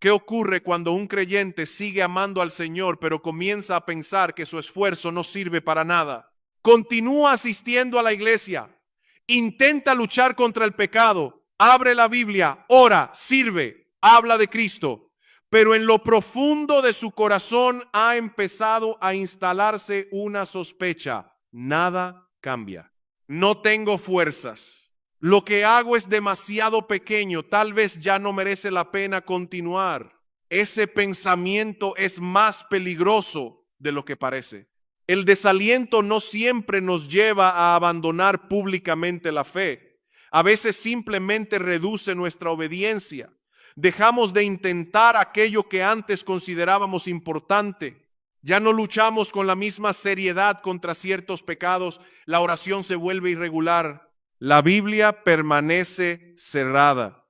¿Qué ocurre cuando un creyente sigue amando al Señor, pero comienza a pensar que su esfuerzo no sirve para nada? Continúa asistiendo a la iglesia, intenta luchar contra el pecado, abre la Biblia, ora, sirve, habla de Cristo, pero en lo profundo de su corazón ha empezado a instalarse una sospecha: nada cambia. No tengo fuerzas. Lo que hago es demasiado pequeño, tal vez ya no merece la pena continuar. Ese pensamiento es más peligroso de lo que parece. El desaliento no siempre nos lleva a abandonar públicamente la fe. A veces simplemente reduce nuestra obediencia. Dejamos de intentar aquello que antes considerábamos importante. Ya no luchamos con la misma seriedad contra ciertos pecados. La oración se vuelve irregular. La Biblia permanece cerrada.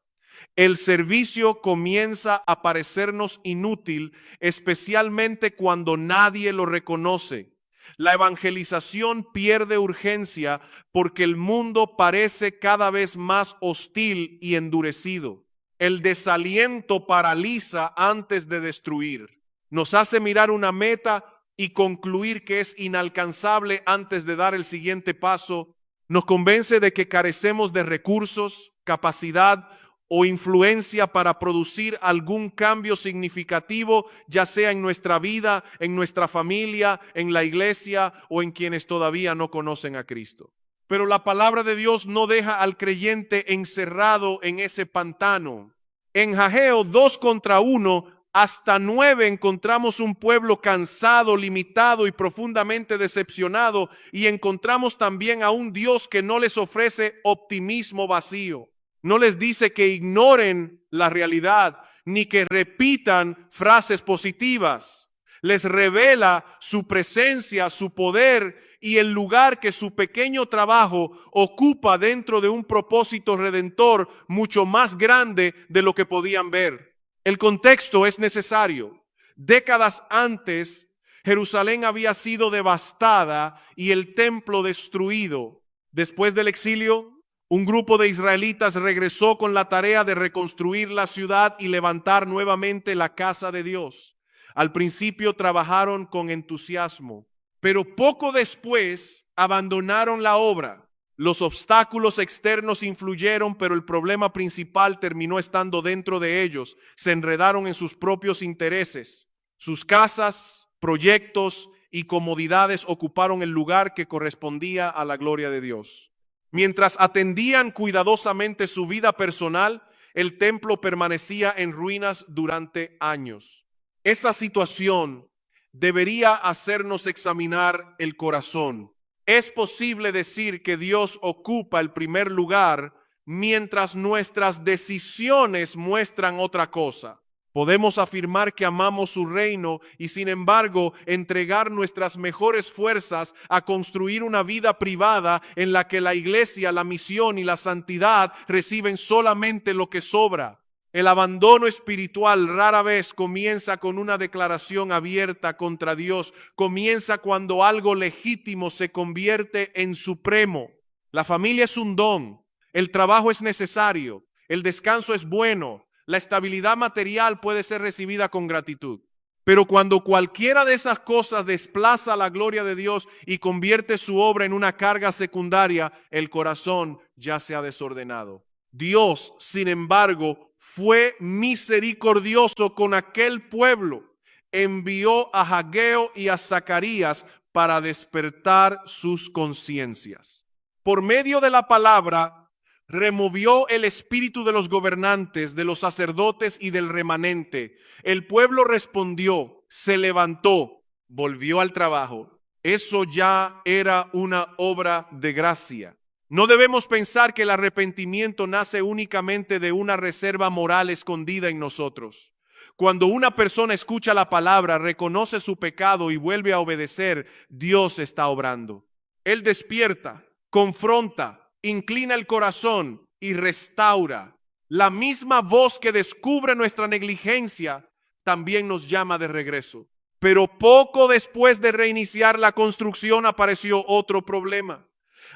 El servicio comienza a parecernos inútil, especialmente cuando nadie lo reconoce. La evangelización pierde urgencia porque el mundo parece cada vez más hostil y endurecido. El desaliento paraliza antes de destruir. Nos hace mirar una meta y concluir que es inalcanzable antes de dar el siguiente paso. Nos convence de que carecemos de recursos, capacidad o influencia para producir algún cambio significativo, ya sea en nuestra vida, en nuestra familia, en la iglesia o en quienes todavía no conocen a Cristo. Pero la palabra de Dios no deja al creyente encerrado en ese pantano. En Ageo 2 contra 1, hasta 9 encontramos un pueblo cansado, limitado y profundamente decepcionado, y encontramos también a un Dios que no les ofrece optimismo vacío. No les dice que ignoren la realidad ni que repitan frases positivas. Les revela su presencia, su poder y el lugar que su pequeño trabajo ocupa dentro de un propósito redentor mucho más grande de lo que podían ver. El contexto es necesario. Décadas antes, Jerusalén había sido devastada y el templo destruido. Después del exilio, un grupo de israelitas regresó con la tarea de reconstruir la ciudad y levantar nuevamente la casa de Dios. Al principio trabajaron con entusiasmo, pero poco después abandonaron la obra. Los obstáculos externos influyeron, pero el problema principal terminó estando dentro de ellos. Se enredaron en sus propios intereses. Sus casas, proyectos y comodidades ocuparon el lugar que correspondía a la gloria de Dios. Mientras atendían cuidadosamente su vida personal, el templo permanecía en ruinas durante años. Esa situación debería hacernos examinar el corazón. Es posible decir que Dios ocupa el primer lugar mientras nuestras decisiones muestran otra cosa. Podemos afirmar que amamos su reino y sin embargo entregar nuestras mejores fuerzas a construir una vida privada en la que la iglesia, la misión y la santidad reciben solamente lo que sobra. El abandono espiritual rara vez comienza con una declaración abierta contra Dios. Comienza cuando algo legítimo se convierte en supremo. La familia es un don, el trabajo es necesario, el descanso es bueno, la estabilidad material puede ser recibida con gratitud. Pero cuando cualquiera de esas cosas desplaza la gloria de Dios y convierte su obra en una carga secundaria, el corazón ya se ha desordenado. Dios, sin embargo, fue misericordioso con aquel pueblo. Envió a Ageo y a Zacarías para despertar sus conciencias. Por medio de la palabra, removió el espíritu de los gobernantes, de los sacerdotes y del remanente. El pueblo respondió, se levantó, volvió al trabajo. Eso ya era una obra de gracia. No debemos pensar que el arrepentimiento nace únicamente de una reserva moral escondida en nosotros. Cuando una persona escucha la palabra, reconoce su pecado y vuelve a obedecer, Dios está obrando. Él despierta, confronta, inclina el corazón y restaura. La misma voz que descubre nuestra negligencia también nos llama de regreso. Pero poco después de reiniciar la construcción apareció otro problema.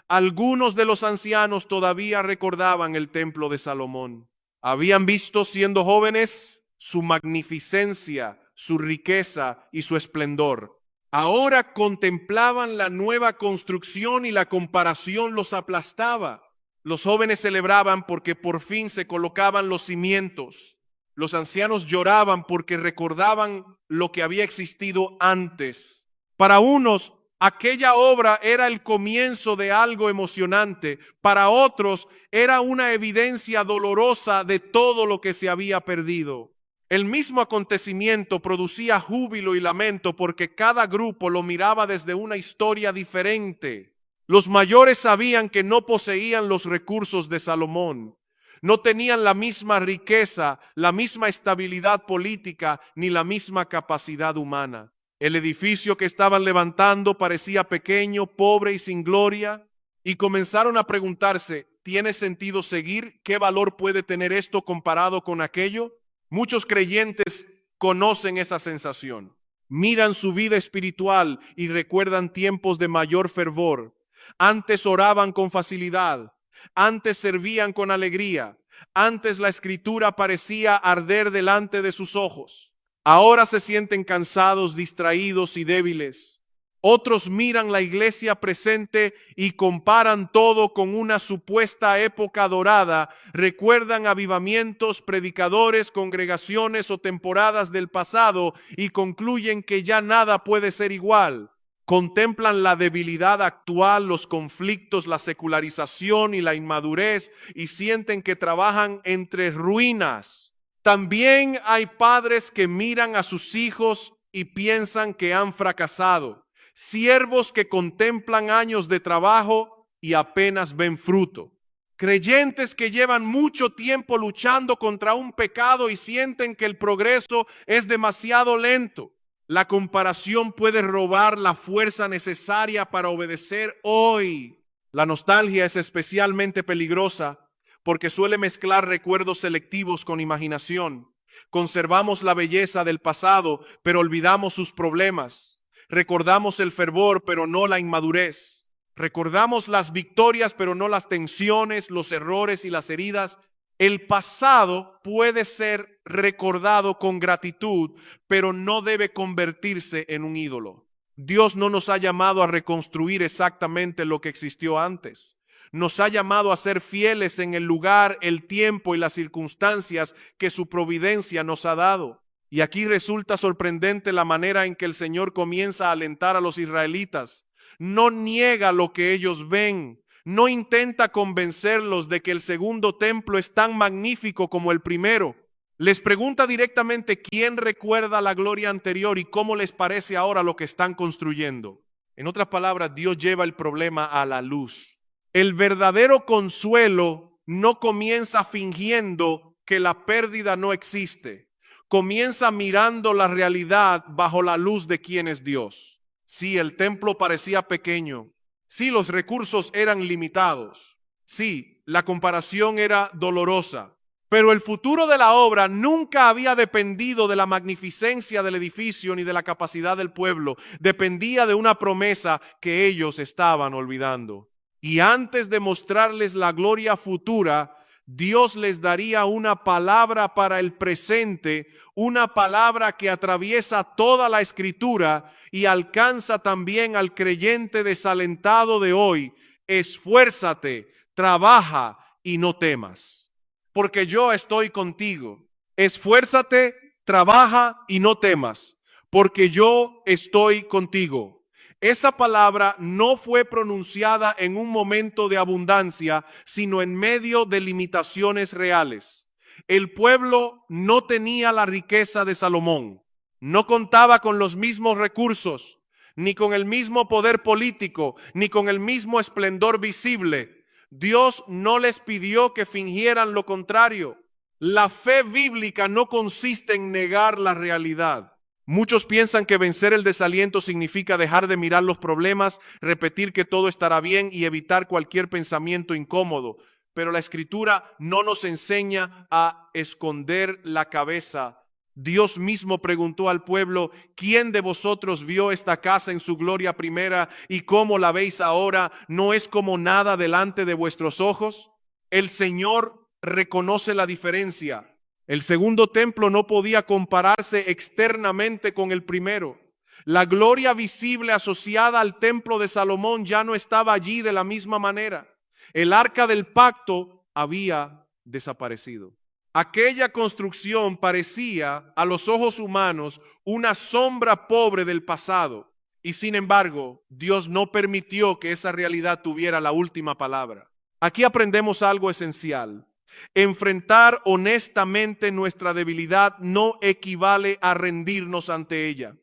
Algunos de los ancianos todavía recordaban el templo de Salomón. Habían visto siendo jóvenes su magnificencia, su riqueza y su esplendor. Ahora contemplaban la nueva construcción y la comparación los aplastaba. Los jóvenes celebraban porque por fin se colocaban los cimientos. Los ancianos lloraban porque recordaban lo que había existido antes. Para unos, aquella obra era el comienzo de algo emocionante. Para otros, era una evidencia dolorosa de todo lo que se había perdido. El mismo acontecimiento producía júbilo y lamento porque cada grupo lo miraba desde una historia diferente. Los mayores sabían que no poseían los recursos de Salomón. No tenían la misma riqueza, la misma estabilidad política, ni la misma capacidad humana. El edificio que estaban levantando parecía pequeño, pobre y sin gloria, y comenzaron a preguntarse, ¿tiene sentido seguir? ¿Qué valor puede tener esto comparado con aquello? Muchos creyentes conocen esa sensación. Miran su vida espiritual y recuerdan tiempos de mayor fervor. Antes oraban con facilidad. Antes servían con alegría. Antes la escritura parecía arder delante de sus ojos. Ahora se sienten cansados, distraídos y débiles. Otros miran la iglesia presente y comparan todo con una supuesta época dorada. Recuerdan avivamientos, predicadores, congregaciones o temporadas del pasado y concluyen que ya nada puede ser igual. Contemplan la debilidad actual, los conflictos, la secularización y la inmadurez y sienten que trabajan entre ruinas. También hay padres que miran a sus hijos y piensan que han fracasado. Siervos que contemplan años de trabajo y apenas ven fruto. Creyentes que llevan mucho tiempo luchando contra un pecado y sienten que el progreso es demasiado lento. La comparación puede robar la fuerza necesaria para obedecer hoy. La nostalgia es especialmente peligrosa porque suele mezclar recuerdos selectivos con imaginación. Conservamos la belleza del pasado, pero olvidamos sus problemas. Recordamos el fervor, pero no la inmadurez. Recordamos las victorias, pero no las tensiones, los errores y las heridas. El pasado puede ser recordado con gratitud, pero no debe convertirse en un ídolo. Dios no nos ha llamado a reconstruir exactamente lo que existió antes. Nos ha llamado a ser fieles en el lugar, el tiempo y las circunstancias que su providencia nos ha dado. Y aquí resulta sorprendente la manera en que el Señor comienza a alentar a los israelitas. No niega lo que ellos ven. No intenta convencerlos de que el segundo templo es tan magnífico como el primero. Les pregunta directamente quién recuerda la gloria anterior y cómo les parece ahora lo que están construyendo. En otras palabras, Dios lleva el problema a la luz. El verdadero consuelo no comienza fingiendo que la pérdida no existe. Comienza mirando la realidad bajo la luz de quién es Dios. Sí, el templo parecía pequeño. Sí, los recursos eran limitados. Sí, la comparación era dolorosa. Pero el futuro de la obra nunca había dependido de la magnificencia del edificio ni de la capacidad del pueblo. Dependía de una promesa que ellos estaban olvidando. Y antes de mostrarles la gloria futura, Dios les daría una palabra para el presente, una palabra que atraviesa toda la escritura y alcanza también al creyente desalentado de hoy. Esfuérzate, trabaja y no temas, porque yo estoy contigo. Esfuérzate, trabaja y no temas, porque yo estoy contigo. Esa palabra no fue pronunciada en un momento de abundancia, sino en medio de limitaciones reales. El pueblo no tenía la riqueza de Salomón, no contaba con los mismos recursos, ni con el mismo poder político, ni con el mismo esplendor visible. Dios no les pidió que fingieran lo contrario. La fe bíblica no consiste en negar la realidad. Muchos piensan que vencer el desaliento significa dejar de mirar los problemas, repetir que todo estará bien y evitar cualquier pensamiento incómodo. Pero la Escritura no nos enseña a esconder la cabeza. Dios mismo preguntó al pueblo, ¿quién de vosotros vio esta casa en su gloria primera y cómo la veis ahora? ¿No es como nada delante de vuestros ojos? El Señor reconoce la diferencia. El segundo templo no podía compararse externamente con el primero. La gloria visible asociada al templo de Salomón ya no estaba allí de la misma manera. El arca del pacto había desaparecido. Aquella construcción parecía a los ojos humanos una sombra pobre del pasado. Y sin embargo, Dios no permitió que esa realidad tuviera la última palabra. Aquí aprendemos algo esencial. Enfrentar honestamente nuestra debilidad no equivale a rendirnos ante ella.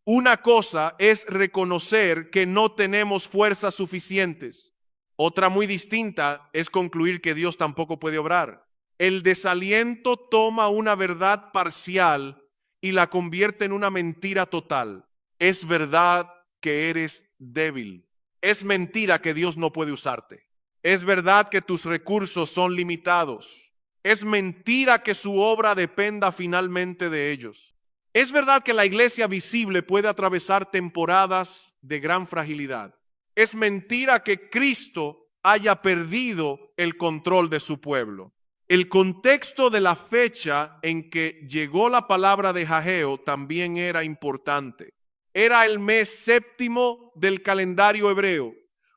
Una cosa es reconocer que no tenemos fuerzas suficientes. Otra muy distinta es concluir que Dios tampoco puede obrar. El desaliento toma una verdad parcial y la convierte en una mentira total. Es verdad que eres débil. Es mentira que Dios no puede usarte. Es verdad que tus recursos son limitados. Es mentira que su obra dependa finalmente de ellos. Es verdad que la iglesia visible puede atravesar temporadas de gran fragilidad. Es mentira que Cristo haya perdido el control de su pueblo. El contexto de la fecha en que llegó la palabra de Ageo también era importante. Era el mes séptimo del calendario hebreo,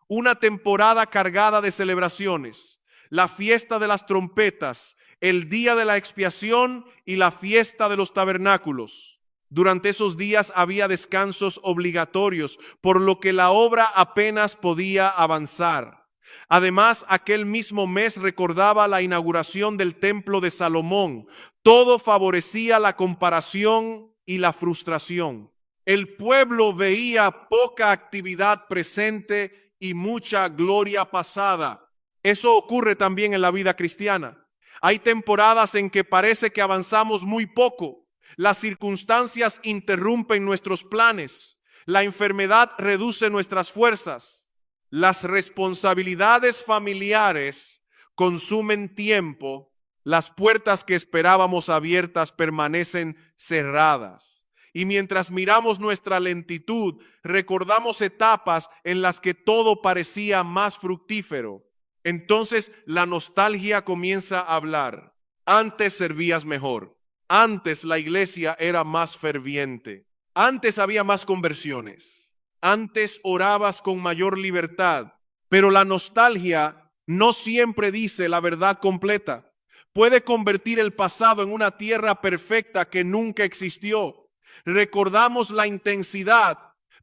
una temporada cargada de celebraciones, la fiesta de las trompetas, el día de la expiación y la fiesta de los tabernáculos. Durante esos días había descansos obligatorios, por lo que la obra apenas podía avanzar. Además, aquel mismo mes recordaba la inauguración del templo de Salomón. Todo favorecía la comparación y la frustración. El pueblo veía poca actividad presente y mucha gloria pasada. Eso ocurre también en la vida cristiana. Hay temporadas en que parece que avanzamos muy poco. Las circunstancias interrumpen nuestros planes. La enfermedad reduce nuestras fuerzas. Las responsabilidades familiares consumen tiempo. Las puertas que esperábamos abiertas permanecen cerradas. Y mientras miramos nuestra lentitud, recordamos etapas en las que todo parecía más fructífero. Entonces la nostalgia comienza a hablar. Antes servías mejor. Antes la iglesia era más ferviente. Antes había más conversiones. Antes orabas con mayor libertad. Pero la nostalgia no siempre dice la verdad completa. Puede convertir el pasado en una tierra perfecta que nunca existió. Recordamos la intensidad,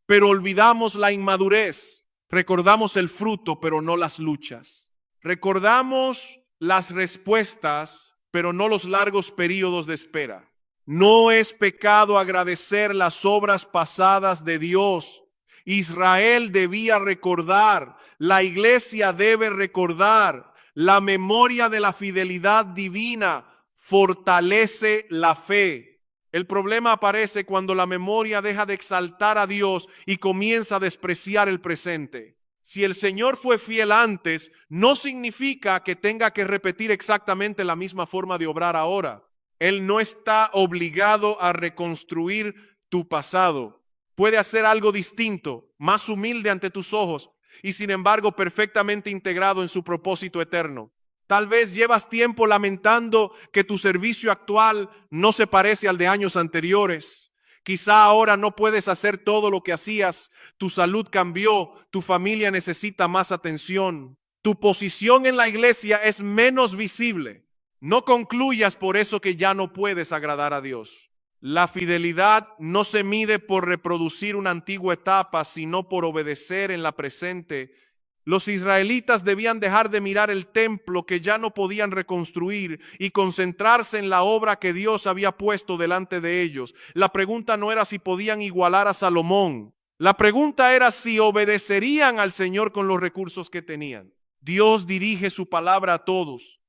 pero olvidamos la inmadurez. Recordamos el fruto, pero no las luchas. Recordamos las respuestas, pero no los largos periodos de espera. No es pecado agradecer las obras pasadas de Dios. Israel debía recordar, la iglesia debe recordar. La memoria de la fidelidad divina fortalece la fe. El problema aparece cuando la memoria deja de exaltar a Dios y comienza a despreciar el presente. Si el Señor fue fiel antes, no significa que tenga que repetir exactamente la misma forma de obrar ahora. Él no está obligado a reconstruir tu pasado. Puede hacer algo distinto, más humilde ante tus ojos y sin embargo perfectamente integrado en su propósito eterno. Tal vez llevas tiempo lamentando que tu servicio actual no se parece al de años anteriores. Quizá ahora no puedes hacer todo lo que hacías. Tu salud cambió, tu familia necesita más atención. Tu posición en la iglesia es menos visible. No concluyas por eso que ya no puedes agradar a Dios. La fidelidad no se mide por reproducir una antigua etapa, sino por obedecer en la presente. Los israelitas debían dejar de mirar el templo que ya no podían reconstruir y concentrarse en la obra que Dios había puesto delante de ellos. La pregunta no era si podían igualar a Salomón. La pregunta era si obedecerían al Señor con los recursos que tenían. Dios dirige su palabra a todos.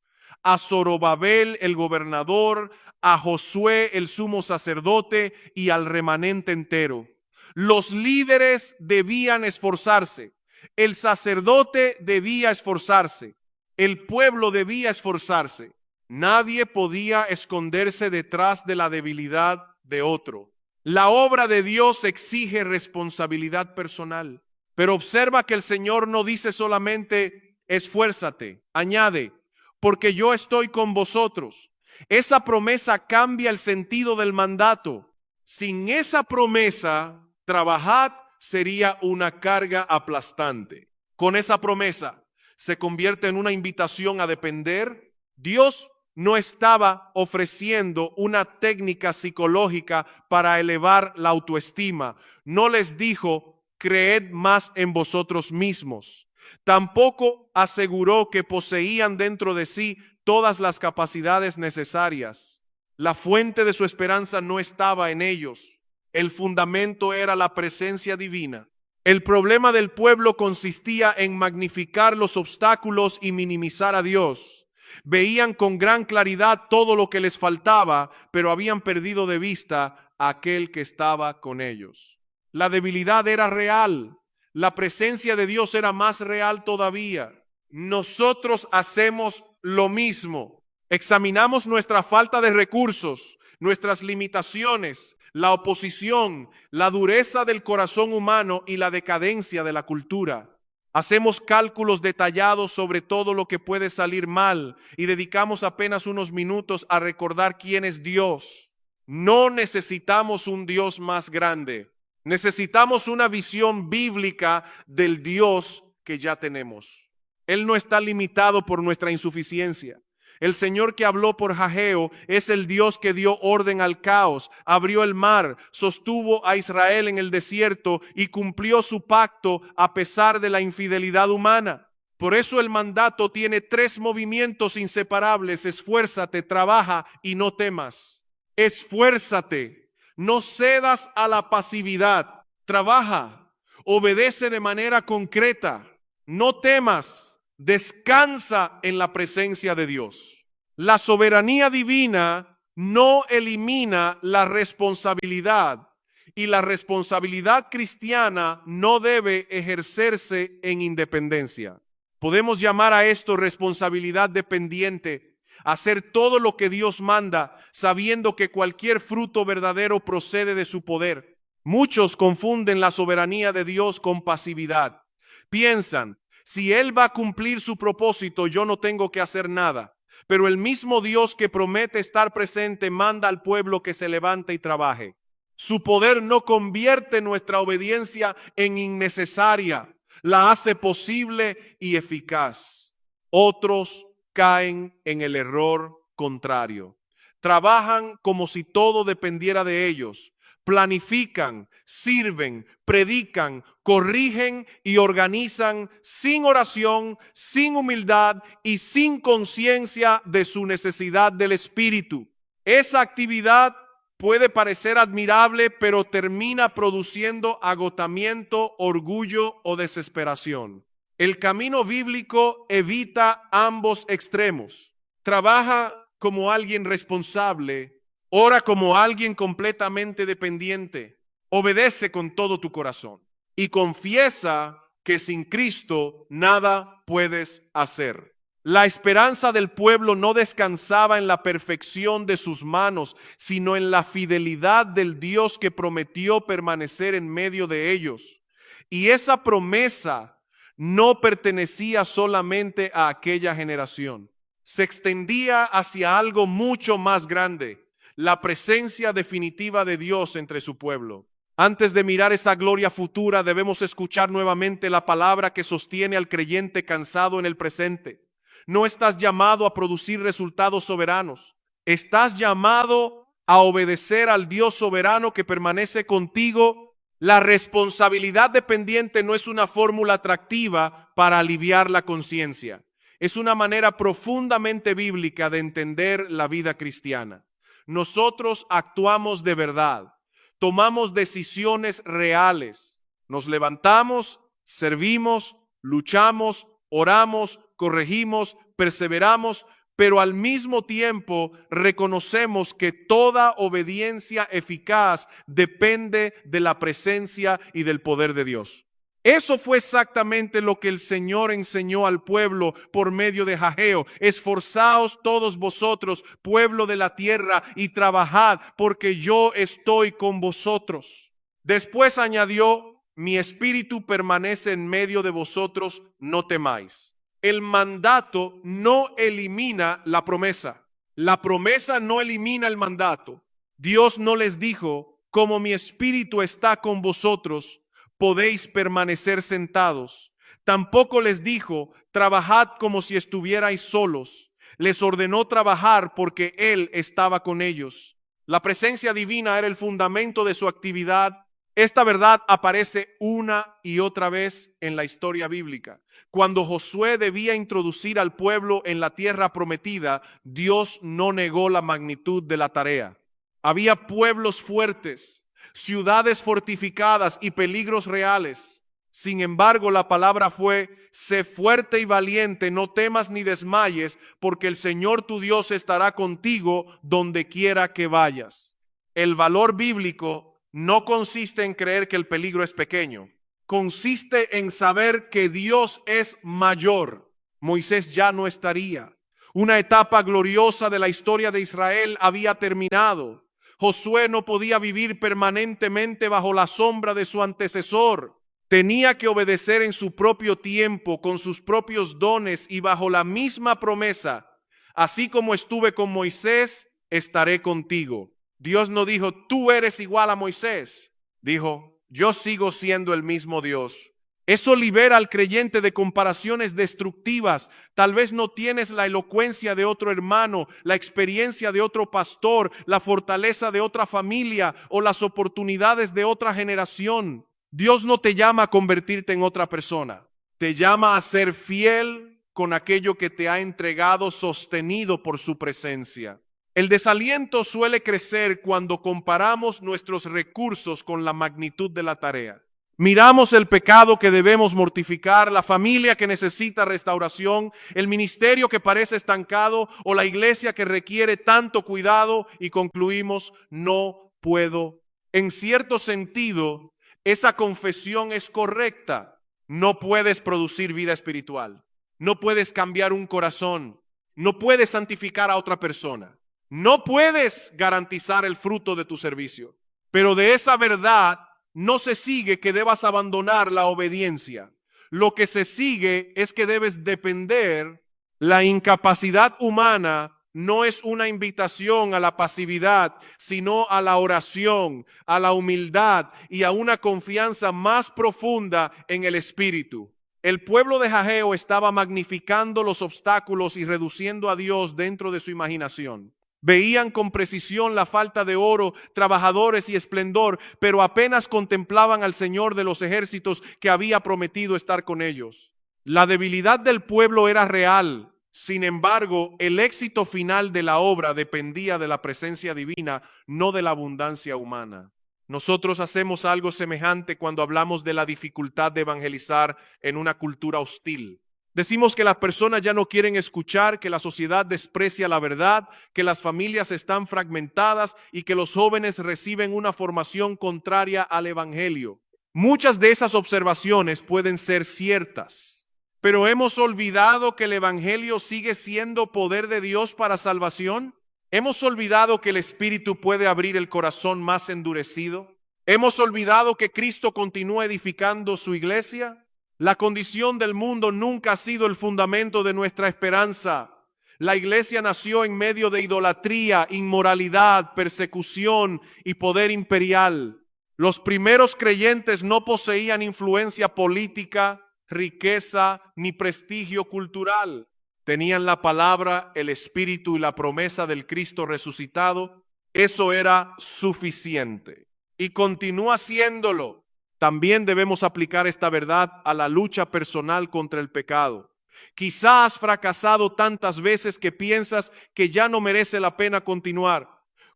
A Zorobabel, el gobernador, a Josué, el sumo sacerdote, y al remanente entero. Los líderes debían esforzarse. El sacerdote debía esforzarse. El pueblo debía esforzarse. Nadie podía esconderse detrás de la debilidad de otro. La obra de Dios exige responsabilidad personal. Pero observa que el Señor no dice solamente esfuérzate, añade, porque yo estoy con vosotros. Esa promesa cambia el sentido del mandato. Sin esa promesa, trabajad sería una carga aplastante. Con esa promesa, se convierte en una invitación a depender. Dios no estaba ofreciendo una técnica psicológica para elevar la autoestima. No les dijo, creed más en vosotros mismos. Tampoco aseguró que poseían dentro de sí todas las capacidades necesarias. La fuente de su esperanza no estaba en ellos. El fundamento era la presencia divina. El problema del pueblo consistía en magnificar los obstáculos y minimizar a Dios. Veían con gran claridad todo lo que les faltaba, pero habían perdido de vista a aquel que estaba con ellos. La debilidad era real. La presencia de Dios era más real todavía. Nosotros hacemos lo mismo. Examinamos nuestra falta de recursos, nuestras limitaciones, la oposición, la dureza del corazón humano y la decadencia de la cultura. Hacemos cálculos detallados sobre todo lo que puede salir mal y dedicamos apenas unos minutos a recordar quién es Dios. No necesitamos un Dios más grande. Necesitamos una visión bíblica del Dios que ya tenemos. Él no está limitado por nuestra insuficiencia. El Señor que habló por Ageo es el Dios que dio orden al caos, abrió el mar, sostuvo a Israel en el desierto y cumplió su pacto a pesar de la infidelidad humana. Por eso el mandato tiene 3 movimientos inseparables: esfuérzate, trabaja y no temas. Esfuérzate, no cedas a la pasividad, trabaja, obedece de manera concreta, no temas. Descansa en la presencia de Dios. La soberanía divina no elimina la responsabilidad y la responsabilidad cristiana no debe ejercerse en independencia. Podemos llamar a esto responsabilidad dependiente, hacer todo lo que Dios manda, sabiendo que cualquier fruto verdadero procede de su poder. Muchos confunden la soberanía de Dios con pasividad. Piensan, si Él va a cumplir su propósito, yo no tengo que hacer nada. Pero el mismo Dios que promete estar presente manda al pueblo que se levante y trabaje. Su poder no convierte nuestra obediencia en innecesaria, la hace posible y eficaz. Otros caen en el error contrario. Trabajan como si todo dependiera de ellos. Planifican, sirven, predican, corrigen y organizan sin oración, sin humildad y sin conciencia de su necesidad del Espíritu. Esa actividad puede parecer admirable, pero termina produciendo agotamiento, orgullo o desesperación. El camino bíblico evita ambos extremos. Trabaja como alguien responsable. Ora como alguien completamente dependiente. Obedece con todo tu corazón y confiesa que sin Cristo nada puedes hacer. La esperanza del pueblo no descansaba en la perfección de sus manos, sino en la fidelidad del Dios que prometió permanecer en medio de ellos. Y esa promesa no pertenecía solamente a aquella generación. Se extendía hacia algo mucho más grande. La presencia definitiva de Dios entre su pueblo. Antes de mirar esa gloria futura, debemos escuchar nuevamente la palabra que sostiene al creyente cansado en el presente. No estás llamado a producir resultados soberanos. Estás llamado a obedecer al Dios soberano que permanece contigo. La responsabilidad dependiente no es una fórmula atractiva para aliviar la conciencia. Es una manera profundamente bíblica de entender la vida cristiana. Nosotros actuamos de verdad, tomamos decisiones reales, nos levantamos, servimos, luchamos, oramos, corregimos, perseveramos, pero al mismo tiempo reconocemos que toda obediencia eficaz depende de la presencia y del poder de Dios. Eso fue exactamente lo que el Señor enseñó al pueblo por medio de Ageo. Esforzaos todos vosotros, pueblo de la tierra, y trabajad, porque yo estoy con vosotros. Después añadió, mi espíritu permanece en medio de vosotros, no temáis. El mandato no elimina la promesa. La promesa no elimina el mandato. Dios no les dijo, como mi espíritu está con vosotros, podéis permanecer sentados. Tampoco les dijo, trabajad como si estuvierais solos. Les ordenó trabajar porque Él estaba con ellos. La presencia divina era el fundamento de su actividad. Esta verdad aparece una y otra vez en la historia bíblica. Cuando Josué debía introducir al pueblo en la tierra prometida, Dios no negó la magnitud de la tarea. Había pueblos fuertes, ciudades fortificadas y peligros reales. Sin embargo, la palabra fue: sé fuerte y valiente, no temas ni desmayes, porque el Señor tu Dios estará contigo donde quiera que vayas. El valor bíblico no consiste en creer que el peligro es pequeño. Consiste en saber que Dios es mayor. Moisés ya no estaría. Una etapa gloriosa de la historia de Israel había terminado. Josué no podía vivir permanentemente bajo la sombra de su antecesor. Tenía que obedecer en su propio tiempo, con sus propios dones y bajo la misma promesa. Así como estuve con Moisés, estaré contigo. Dios no dijo, tú eres igual a Moisés. Dijo, yo sigo siendo el mismo Dios. Eso libera al creyente de comparaciones destructivas. Tal vez no tienes la elocuencia de otro hermano, la experiencia de otro pastor, la fortaleza de otra familia o las oportunidades de otra generación. Dios no te llama a convertirte en otra persona. Te llama a ser fiel con aquello que te ha entregado, sostenido por su presencia. El desaliento suele crecer cuando comparamos nuestros recursos con la magnitud de la tarea. Miramos el pecado que debemos mortificar, la familia que necesita restauración, el ministerio que parece estancado o la iglesia que requiere tanto cuidado y concluimos, no puedo. En cierto sentido, esa confesión es correcta. No puedes producir vida espiritual. No puedes cambiar un corazón. No puedes santificar a otra persona. No puedes garantizar el fruto de tu servicio. Pero de esa verdad no se sigue que debas abandonar la obediencia. Lo que se sigue es que debes depender. La incapacidad humana no es una invitación a la pasividad, sino a la oración, a la humildad y a una confianza más profunda en el Espíritu. El pueblo de Jaheo estaba magnificando los obstáculos y reduciendo a Dios dentro de su imaginación. Veían con precisión la falta de oro, trabajadores y esplendor, pero apenas contemplaban al Señor de los ejércitos que había prometido estar con ellos. La debilidad del pueblo era real. Sin embargo, el éxito final de la obra dependía de la presencia divina, no de la abundancia humana. Nosotros hacemos algo semejante cuando hablamos de la dificultad de evangelizar en una cultura hostil. Decimos que las personas ya no quieren escuchar, que la sociedad desprecia la verdad, que las familias están fragmentadas y que los jóvenes reciben una formación contraria al evangelio. Muchas de esas observaciones pueden ser ciertas, pero ¿hemos olvidado que el evangelio sigue siendo poder de Dios para salvación? ¿Hemos olvidado que el Espíritu puede abrir el corazón más endurecido? ¿Hemos olvidado que Cristo continúa edificando su iglesia? La condición del mundo nunca ha sido el fundamento de nuestra esperanza. La iglesia nació en medio de idolatría, inmoralidad, persecución y poder imperial. Los primeros creyentes no poseían influencia política, riqueza ni prestigio cultural. Tenían la palabra, el Espíritu y la promesa del Cristo resucitado. Eso era suficiente y continúa siéndolo. También debemos aplicar esta verdad a la lucha personal contra el pecado. Quizás has fracasado tantas veces que piensas que ya no merece la pena continuar.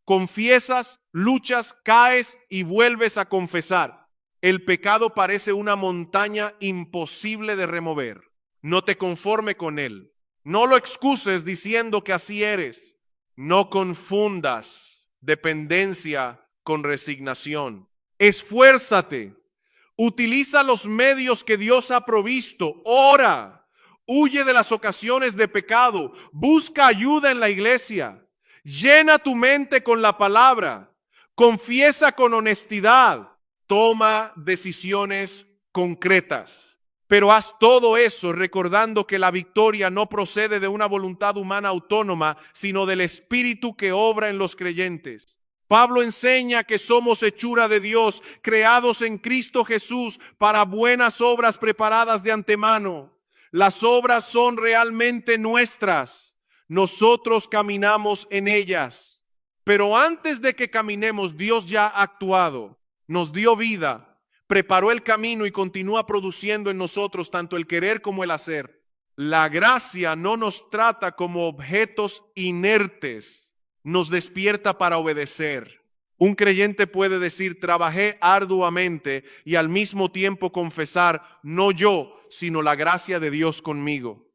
Confiesas, luchas, caes y vuelves a confesar. El pecado parece una montaña imposible de remover. No te conformes con él. No lo excuses diciendo que así eres. No confundas dependencia con resignación. Esfuérzate. Utiliza los medios que Dios ha provisto. Ora. Huye de las ocasiones de pecado. Busca ayuda en la iglesia. Llena tu mente con la palabra. Confiesa con honestidad. Toma decisiones concretas. Pero haz todo eso recordando que la victoria no procede de una voluntad humana autónoma, sino del Espíritu que obra en los creyentes. Pablo enseña que somos hechura de Dios, creados en Cristo Jesús para buenas obras preparadas de antemano. Las obras son realmente nuestras. Nosotros caminamos en ellas. Pero antes de que caminemos, Dios ya ha actuado. Nos dio vida, preparó el camino y continúa produciendo en nosotros tanto el querer como el hacer. La gracia no nos trata como objetos inertes, nos despierta para obedecer. Un creyente puede decir, trabajé arduamente, y al mismo tiempo confesar, no yo, sino la gracia de Dios conmigo.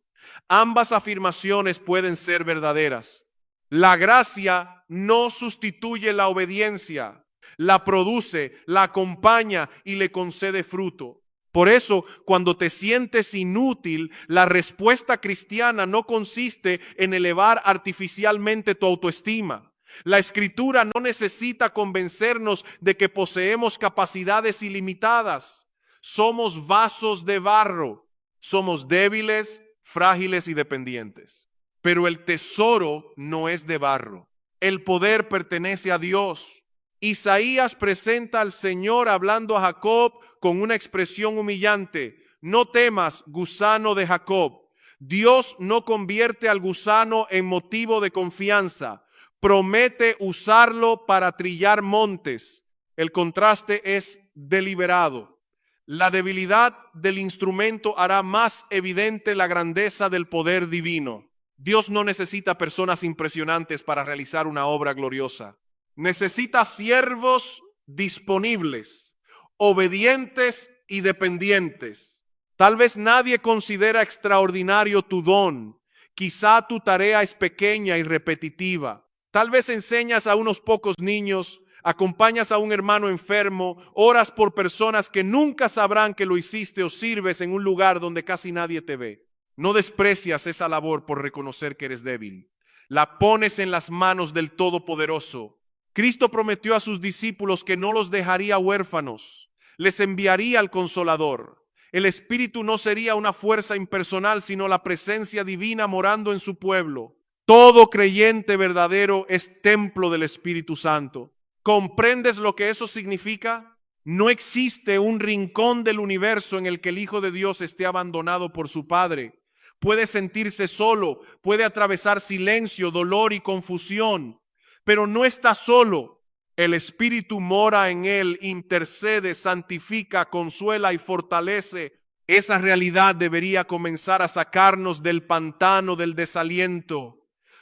Ambas afirmaciones pueden ser verdaderas. La gracia no sustituye la obediencia, la produce, la acompaña y le concede fruto. Por eso, cuando te sientes inútil, la respuesta cristiana no consiste en elevar artificialmente tu autoestima. La Escritura no necesita convencernos de que poseemos capacidades ilimitadas. Somos vasos de barro. Somos débiles, frágiles y dependientes. Pero el tesoro no es de barro. El poder pertenece a Dios. Isaías presenta al Señor hablando a Jacob con una expresión humillante. No temas, gusano de Jacob. Dios no convierte al gusano en motivo de confianza. Promete usarlo para trillar montes. El contraste es deliberado. La debilidad del instrumento hará más evidente la grandeza del poder divino. Dios no necesita personas impresionantes para realizar una obra gloriosa. Necesita siervos disponibles, obedientes y dependientes. Tal vez nadie considera extraordinario tu don. Quizá tu tarea es pequeña y repetitiva. Tal vez enseñas a unos pocos niños, acompañas a un hermano enfermo, oras por personas que nunca sabrán que lo hiciste o sirves en un lugar donde casi nadie te ve. No desprecias esa labor por reconocer que eres débil. La pones en las manos del Todopoderoso. Cristo prometió a sus discípulos que no los dejaría huérfanos. Les enviaría al Consolador. El Espíritu no sería una fuerza impersonal, sino la presencia divina morando en su pueblo. Todo creyente verdadero es templo del Espíritu Santo. ¿Comprendes lo que eso significa? No existe un rincón del universo en el que el Hijo de Dios esté abandonado por su Padre. Puede sentirse solo, puede atravesar silencio, dolor y confusión, pero no está solo. El Espíritu mora en él, intercede, santifica, consuela y fortalece. Esa realidad debería comenzar a sacarnos del pantano del desaliento.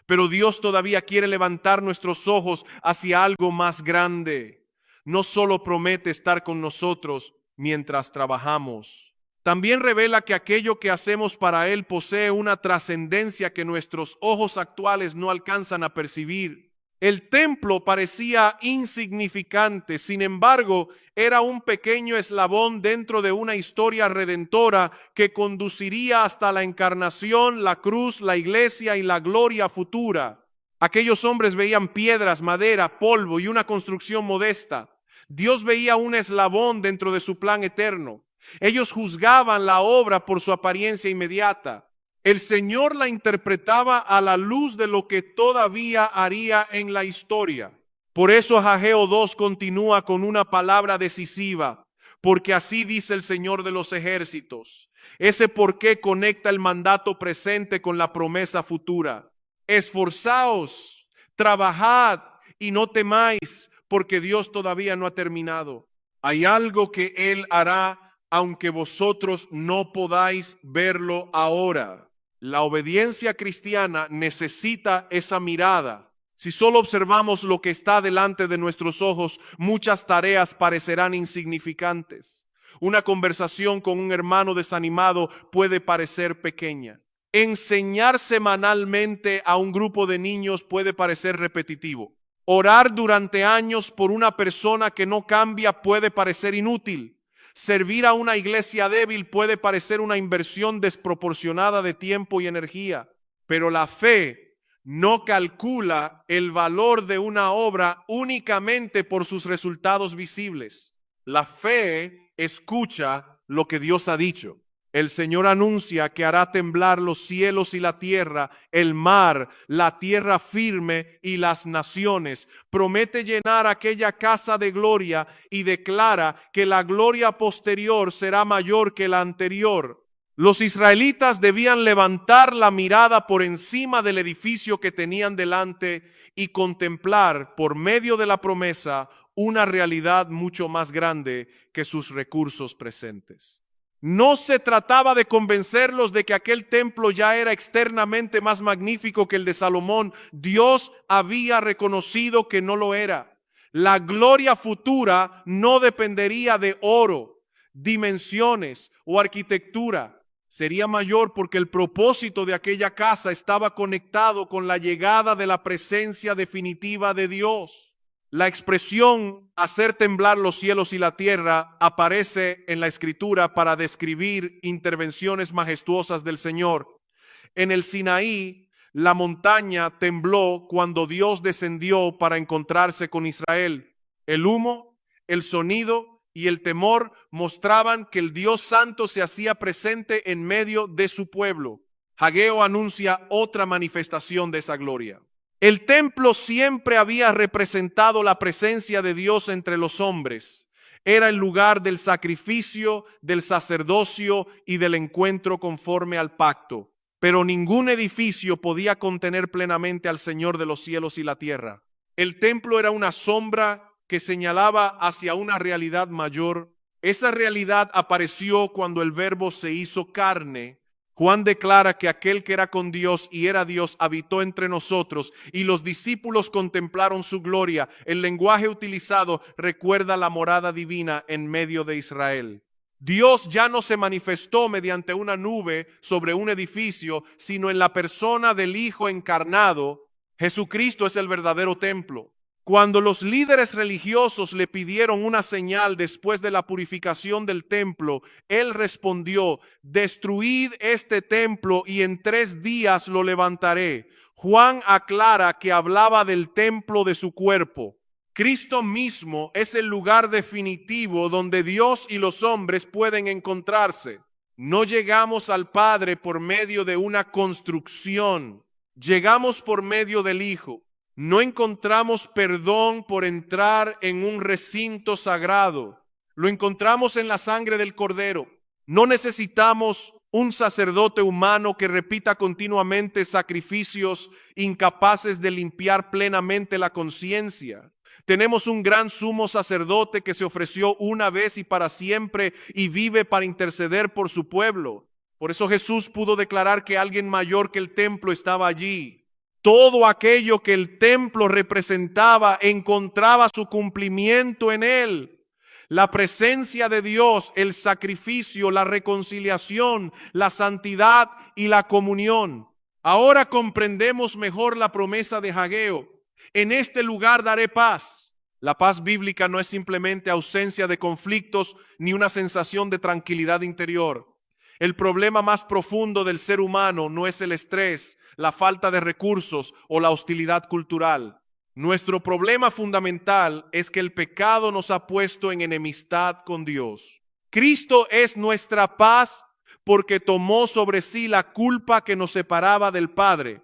Pero Dios todavía quiere levantar nuestros ojos hacia algo más grande. No solo promete estar con nosotros mientras trabajamos. También revela que aquello que hacemos para Él posee una trascendencia que nuestros ojos actuales no alcanzan a percibir. El templo parecía insignificante, sin embargo, era un pequeño eslabón dentro de una historia redentora que conduciría hasta la encarnación, la cruz, la iglesia y la gloria futura. Aquellos hombres veían piedras, madera, polvo y una construcción modesta. Dios veía un eslabón dentro de su plan eterno. Ellos juzgaban la obra por su apariencia inmediata. El Señor la interpretaba a la luz de lo que todavía haría en la historia. Por eso Ageo 2 continúa con una palabra decisiva, porque así dice el Señor de los ejércitos. Ese por qué conecta el mandato presente con la promesa futura. Esforzaos, trabajad y no temáis, porque Dios todavía no ha terminado. Hay algo que Él hará, aunque vosotros no podáis verlo ahora. La obediencia cristiana necesita esa mirada. Si solo observamos lo que está delante de nuestros ojos, muchas tareas parecerán insignificantes. Una conversación con un hermano desanimado puede parecer pequeña. Enseñar semanalmente a un grupo de niños puede parecer repetitivo. Orar durante años por una persona que no cambia puede parecer inútil. Servir a una iglesia débil puede parecer una inversión desproporcionada de tiempo y energía, pero la fe no calcula el valor de una obra únicamente por sus resultados visibles. La fe escucha lo que Dios ha dicho. El Señor anuncia que hará temblar los cielos y la tierra, el mar, la tierra firme y las naciones. Promete llenar aquella casa de gloria y declara que la gloria posterior será mayor que la anterior. Los israelitas debían levantar la mirada por encima del edificio que tenían delante y contemplar por medio de la promesa una realidad mucho más grande que sus recursos presentes. No se trataba de convencerlos de que aquel templo ya era externamente más magnífico que el de Salomón. Dios había reconocido que no lo era. La gloria futura no dependería de oro, dimensiones o arquitectura. Sería mayor porque el propósito de aquella casa estaba conectado con la llegada de la presencia definitiva de Dios. La expresión hacer temblar los cielos y la tierra aparece en la Escritura para describir intervenciones majestuosas del Señor. En el Sinaí, la montaña tembló cuando Dios descendió para encontrarse con Israel. El humo, el sonido y el temor mostraban que el Dios Santo se hacía presente en medio de su pueblo. Ageo anuncia otra manifestación de esa gloria. El templo siempre había representado la presencia de Dios entre los hombres. Era el lugar del sacrificio, del sacerdocio y del encuentro conforme al pacto. Pero ningún edificio podía contener plenamente al Señor de los cielos y la tierra. El templo era una sombra que señalaba hacia una realidad mayor. Esa realidad apareció cuando el Verbo se hizo carne. Juan declara que aquel que era con Dios y era Dios habitó entre nosotros y los discípulos contemplaron su gloria. El lenguaje utilizado recuerda la morada divina en medio de Israel. Dios ya no se manifestó mediante una nube sobre un edificio, sino en la persona del Hijo encarnado. Jesucristo es el verdadero templo. Cuando los líderes religiosos le pidieron una señal después de la purificación del templo, él respondió: destruid este templo y en 3 días lo levantaré. Juan aclara que hablaba del templo de su cuerpo. Cristo mismo es el lugar definitivo donde Dios y los hombres pueden encontrarse. No llegamos al Padre por medio de una construcción, llegamos por medio del Hijo. No encontramos perdón por entrar en un recinto sagrado. Lo encontramos en la sangre del Cordero. No necesitamos un sacerdote humano que repita continuamente sacrificios incapaces de limpiar plenamente la conciencia. Tenemos un gran sumo sacerdote que se ofreció una vez y para siempre y vive para interceder por su pueblo. Por eso Jesús pudo declarar que alguien mayor que el templo estaba allí. Todo aquello que el templo representaba encontraba su cumplimiento en él. La presencia de Dios, el sacrificio, la reconciliación, la santidad y la comunión. Ahora comprendemos mejor la promesa de Ageo. En este lugar daré paz. La paz bíblica no es simplemente ausencia de conflictos ni una sensación de tranquilidad interior. El problema más profundo del ser humano no es el estrés, la falta de recursos o la hostilidad cultural. Nuestro problema fundamental es que el pecado nos ha puesto en enemistad con Dios. Cristo es nuestra paz porque tomó sobre sí la culpa que nos separaba del Padre.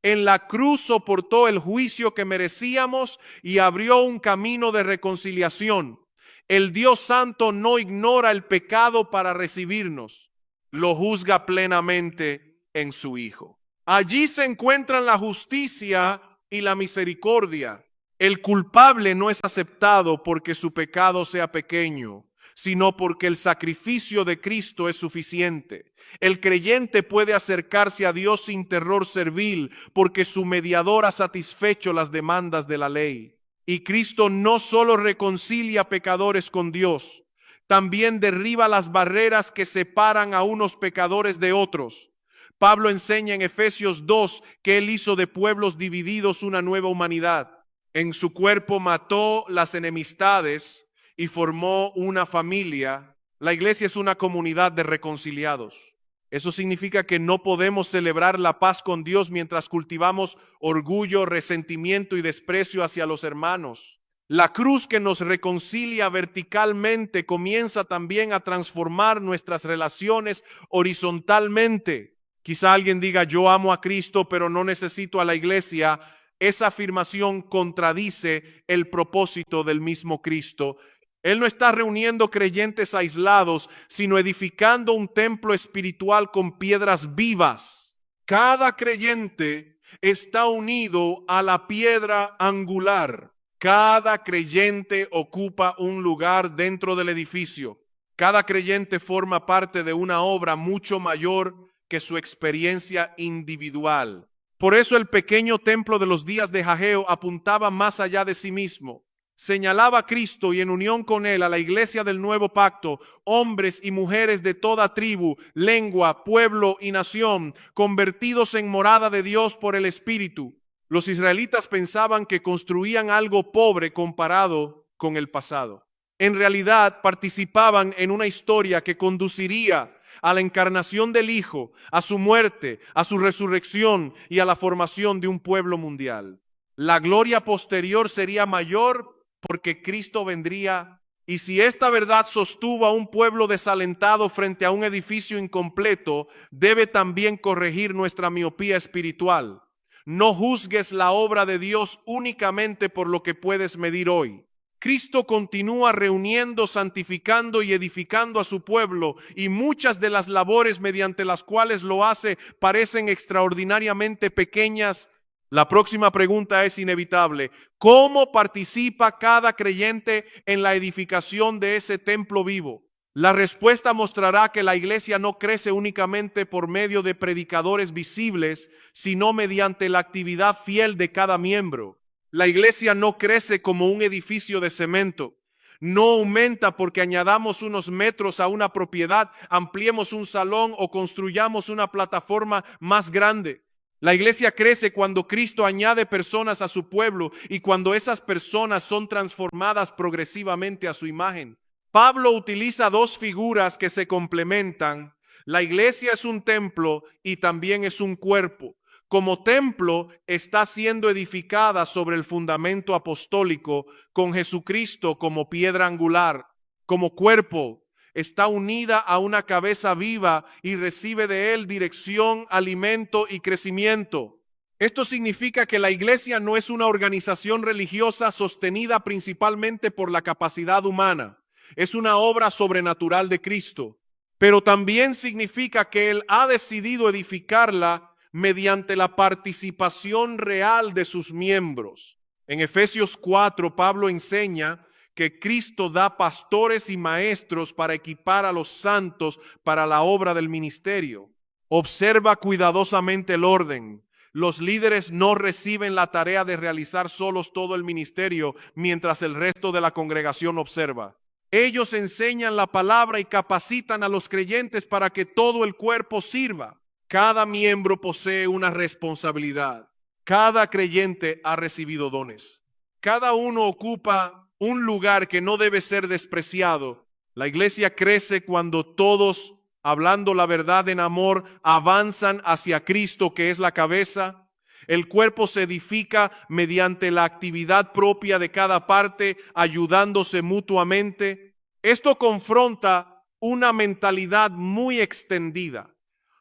En la cruz soportó el juicio que merecíamos y abrió un camino de reconciliación. El Dios Santo no ignora el pecado para recibirnos. Lo juzga plenamente en su Hijo. Allí se encuentran la justicia y la misericordia. El culpable no es aceptado porque su pecado sea pequeño, sino porque el sacrificio de Cristo es suficiente. El creyente puede acercarse a Dios sin terror servil porque su mediador ha satisfecho las demandas de la ley. Y Cristo no solo reconcilia pecadores con Dios, también derriba las barreras que separan a unos pecadores de otros. Pablo enseña en Efesios 2 que él hizo de pueblos divididos una nueva humanidad. En su cuerpo mató las enemistades y formó una familia. La iglesia es una comunidad de reconciliados. Eso significa que no podemos celebrar la paz con Dios mientras cultivamos orgullo, resentimiento y desprecio hacia los hermanos. La cruz que nos reconcilia verticalmente comienza también a transformar nuestras relaciones horizontalmente. Quizá alguien diga, yo amo a Cristo, pero no necesito a la iglesia. Esa afirmación contradice el propósito del mismo Cristo. Él no está reuniendo creyentes aislados, sino edificando un templo espiritual con piedras vivas. Cada creyente está unido a la piedra angular. Cada creyente ocupa un lugar dentro del edificio. Cada creyente forma parte de una obra mucho mayor que su experiencia individual. Por eso el pequeño templo de los días de Ageo apuntaba más allá de sí mismo. Señalaba a Cristo y en unión con él a la iglesia del nuevo pacto, hombres y mujeres de toda tribu, lengua, pueblo y nación, convertidos en morada de Dios por el Espíritu. Los israelitas pensaban que construían algo pobre comparado con el pasado. En realidad participaban en una historia que conduciría a la encarnación del Hijo, a su muerte, a su resurrección y a la formación de un pueblo mundial. La gloria posterior sería mayor porque Cristo vendría, y si esta verdad sostuvo a un pueblo desalentado frente a un edificio incompleto, debe también corregir nuestra miopía espiritual. No juzgues la obra de Dios únicamente por lo que puedes medir hoy. Cristo continúa reuniendo, santificando y edificando a su pueblo, y muchas de las labores mediante las cuales lo hace parecen extraordinariamente pequeñas. La próxima pregunta es inevitable. ¿Cómo participa cada creyente en la edificación de ese templo vivo? La respuesta mostrará que la iglesia no crece únicamente por medio de predicadores visibles, sino mediante la actividad fiel de cada miembro. La iglesia no crece como un edificio de cemento. No aumenta porque añadamos unos metros a una propiedad, ampliemos un salón o construyamos una plataforma más grande. La iglesia crece cuando Cristo añade personas a su pueblo y cuando esas personas son transformadas progresivamente a su imagen. Pablo utiliza dos figuras que se complementan. La iglesia es un templo y también es un cuerpo. Como templo está siendo edificada sobre el fundamento apostólico con Jesucristo como piedra angular. Como cuerpo está unida a una cabeza viva y recibe de él dirección, alimento y crecimiento. Esto significa que la iglesia no es una organización religiosa sostenida principalmente por la capacidad humana. Es una obra sobrenatural de Cristo. Pero también significa que Él ha decidido edificarla mediante la participación real de sus miembros. En Efesios 4, Pablo enseña que Cristo da pastores y maestros para equipar a los santos para la obra del ministerio. Observa cuidadosamente el orden. Los líderes no reciben la tarea de realizar solos todo el ministerio mientras el resto de la congregación observa. Ellos enseñan la palabra y capacitan a los creyentes para que todo el cuerpo sirva. Cada miembro posee una responsabilidad. Cada creyente ha recibido dones. Cada uno ocupa un lugar que no debe ser despreciado. La iglesia crece cuando todos, hablando la verdad en amor, avanzan hacia Cristo, que es la cabeza. El cuerpo se edifica mediante la actividad propia de cada parte, ayudándose mutuamente. Esto confronta una mentalidad muy extendida.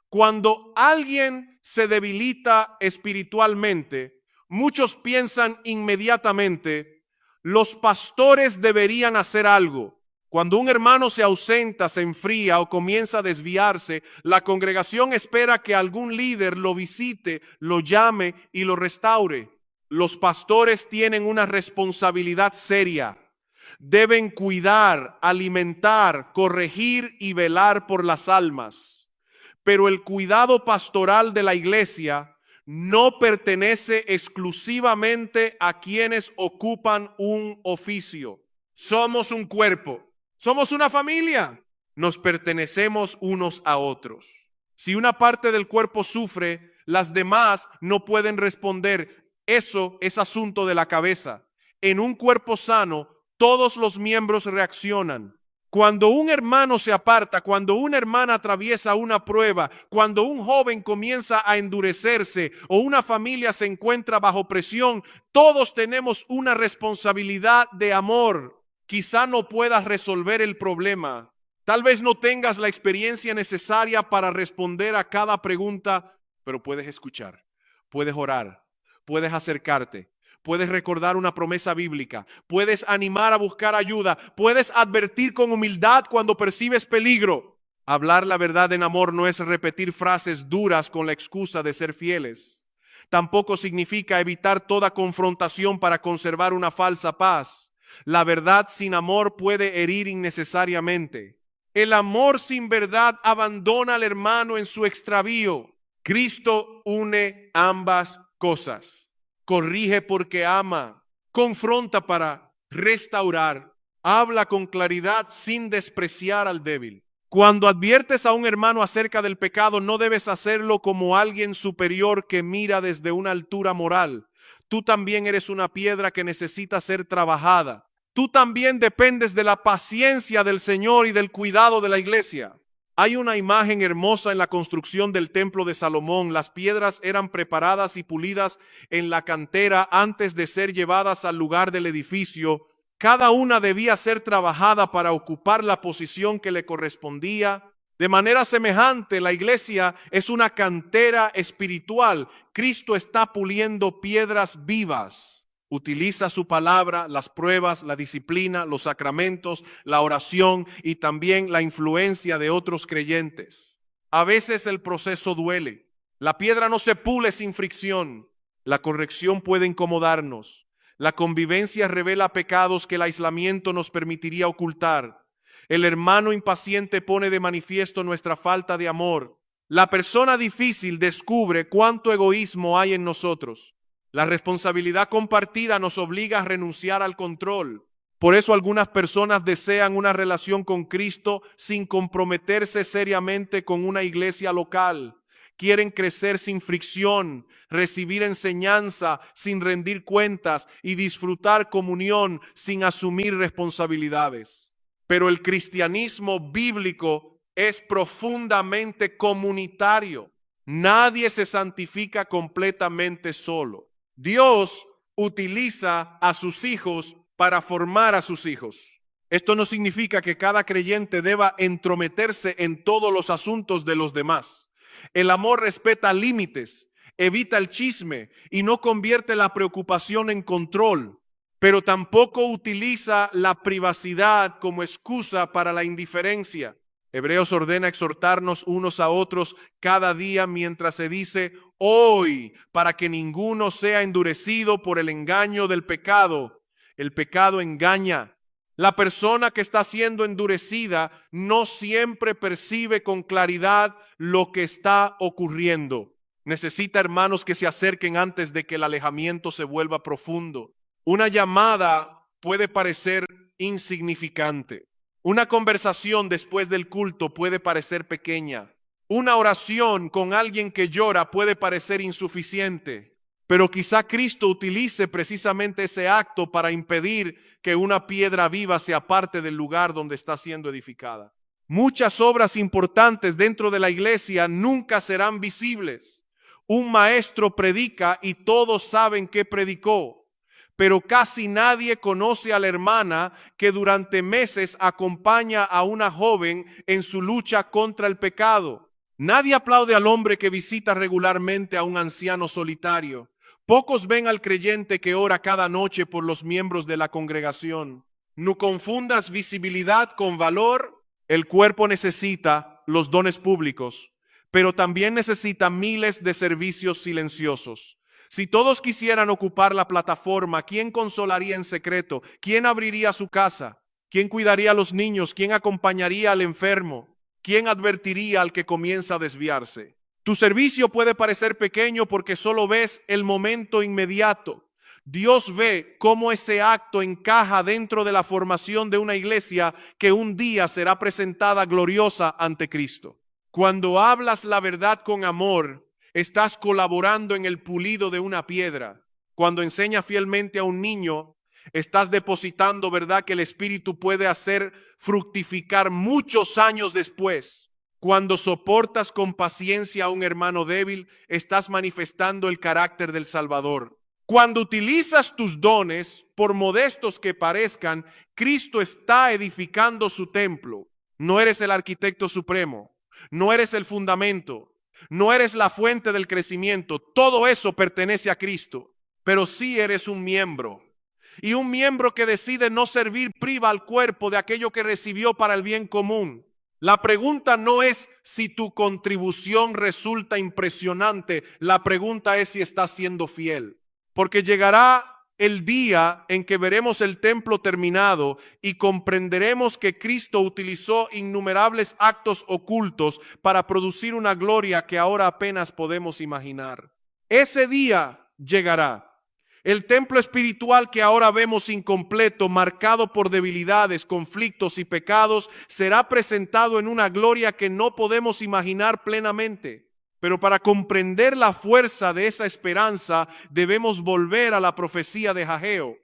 Cuando alguien se debilita espiritualmente, muchos piensan inmediatamente, los pastores deberían hacer algo. Cuando un hermano se ausenta, se enfría o comienza a desviarse, la congregación espera que algún líder lo visite, lo llame y lo restaure. Los pastores tienen una responsabilidad seria. Deben cuidar, alimentar, corregir y velar por las almas. Pero el cuidado pastoral de la iglesia no pertenece exclusivamente a quienes ocupan un oficio. Somos un cuerpo. Somos una familia. Nos pertenecemos unos a otros. Si una parte del cuerpo sufre, las demás no pueden responder. Eso es asunto de la cabeza. En un cuerpo sano, todos los miembros reaccionan. Cuando un hermano se aparta, cuando una hermana atraviesa una prueba, cuando un joven comienza a endurecerse o una familia se encuentra bajo presión, todos tenemos una responsabilidad de amor. Quizá no puedas resolver el problema. Tal vez no tengas la experiencia necesaria para responder a cada pregunta, pero puedes escuchar, puedes orar, puedes acercarte. Puedes recordar una promesa bíblica, puedes animar a buscar ayuda, puedes advertir con humildad cuando percibes peligro. Hablar la verdad en amor no es repetir frases duras con la excusa de ser fieles. Tampoco significa evitar toda confrontación para conservar una falsa paz. La verdad sin amor puede herir innecesariamente. El amor sin verdad abandona al hermano en su extravío. Cristo une ambas cosas. Corrige porque ama, confronta para restaurar, habla con claridad sin despreciar al débil. Cuando adviertes a un hermano acerca del pecado, no debes hacerlo como alguien superior que mira desde una altura moral. Tú también eres una piedra que necesita ser trabajada. Tú también dependes de la paciencia del Señor y del cuidado de la iglesia. Hay una imagen hermosa en la construcción del templo de Salomón. Las piedras eran preparadas y pulidas en la cantera antes de ser llevadas al lugar del edificio. Cada una debía ser trabajada para ocupar la posición que le correspondía. De manera semejante, la iglesia es una cantera espiritual. Cristo está puliendo piedras vivas. Utiliza su palabra, las pruebas, la disciplina, los sacramentos, la oración y también la influencia de otros creyentes. A veces el proceso duele. La piedra no se pule sin fricción. La corrección puede incomodarnos. La convivencia revela pecados que el aislamiento nos permitiría ocultar. El hermano impaciente pone de manifiesto nuestra falta de amor. La persona difícil descubre cuánto egoísmo hay en nosotros. La responsabilidad compartida nos obliga a renunciar al control. Por eso algunas personas desean una relación con Cristo sin comprometerse seriamente con una iglesia local. Quieren crecer sin fricción, recibir enseñanza sin rendir cuentas y disfrutar comunión sin asumir responsabilidades. Pero el cristianismo bíblico es profundamente comunitario. Nadie se santifica completamente solo. Dios utiliza a sus hijos para formar a sus hijos. Esto no significa que cada creyente deba entrometerse en todos los asuntos de los demás. El amor respeta límites, evita el chisme y no convierte la preocupación en control, pero tampoco utiliza la privacidad como excusa para la indiferencia. Hebreos ordena exhortarnos unos a otros cada día mientras se dice hoy, para que ninguno sea endurecido por el engaño del pecado. El pecado engaña. La persona que está siendo endurecida no siempre percibe con claridad lo que está ocurriendo. Necesita hermanos que se acerquen antes de que el alejamiento se vuelva profundo. Una llamada puede parecer insignificante. Una conversación después del culto puede parecer pequeña. Una oración con alguien que llora puede parecer insuficiente. Pero quizá Cristo utilice precisamente ese acto para impedir que una piedra viva se aparte del lugar donde está siendo edificada. Muchas obras importantes dentro de la iglesia nunca serán visibles. Un maestro predica y todos saben que predicó. Pero casi nadie conoce a la hermana que durante meses acompaña a una joven en su lucha contra el pecado. Nadie aplaude al hombre que visita regularmente a un anciano solitario. Pocos ven al creyente que ora cada noche por los miembros de la congregación. No confundas visibilidad con valor. El cuerpo necesita los dones públicos, pero también necesita miles de servicios silenciosos. Si todos quisieran ocupar la plataforma, ¿quién consolaría en secreto? ¿Quién abriría su casa? ¿Quién cuidaría a los niños? ¿Quién acompañaría al enfermo? ¿Quién advertiría al que comienza a desviarse? Tu servicio puede parecer pequeño porque solo ves el momento inmediato. Dios ve cómo ese acto encaja dentro de la formación de una iglesia que un día será presentada gloriosa ante Cristo. Cuando hablas la verdad con amor, estás colaborando en el pulido de una piedra. Cuando enseñas fielmente a un niño, Estás depositando, ¿verdad?, que el Espíritu puede hacer fructificar muchos años después. Cuando soportas con paciencia a un hermano débil, estás manifestando el carácter del Salvador. Cuando utilizas tus dones, por modestos que parezcan, Cristo está edificando su templo. No eres el arquitecto supremo, no eres el fundamento, no eres la fuente del crecimiento. Todo eso pertenece a Cristo, pero sí eres un miembro. Y un miembro que decide no servir priva al cuerpo de aquello que recibió para el bien común. La pregunta no es si tu contribución resulta impresionante, la pregunta es si estás siendo fiel. Porque llegará el día en que veremos el templo terminado y comprenderemos que Cristo utilizó innumerables actos ocultos para producir una gloria que ahora apenas podemos imaginar. Ese día llegará. El templo espiritual que ahora vemos incompleto, marcado por debilidades, conflictos y pecados, será presentado en una gloria que no podemos imaginar plenamente. Pero para comprender la fuerza de esa esperanza, debemos volver a la profecía de Ageo.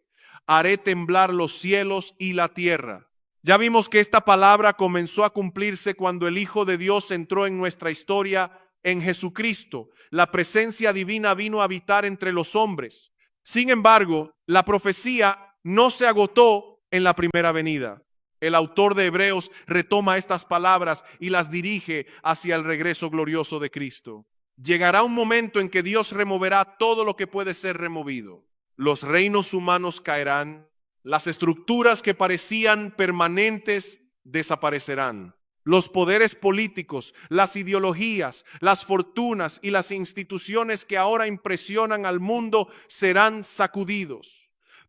Haré temblar los cielos y la tierra. Ya vimos que esta palabra comenzó a cumplirse cuando el Hijo de Dios entró en nuestra historia en Jesucristo. La presencia divina vino a habitar entre los hombres. Sin embargo, la profecía no se agotó en la primera venida. El autor de Hebreos retoma estas palabras y las dirige hacia el regreso glorioso de Cristo. Llegará un momento en que Dios removerá todo lo que puede ser removido. Los reinos humanos caerán, las estructuras que parecían permanentes desaparecerán. Los poderes políticos, las ideologías, las fortunas y las instituciones que ahora impresionan al mundo serán sacudidos.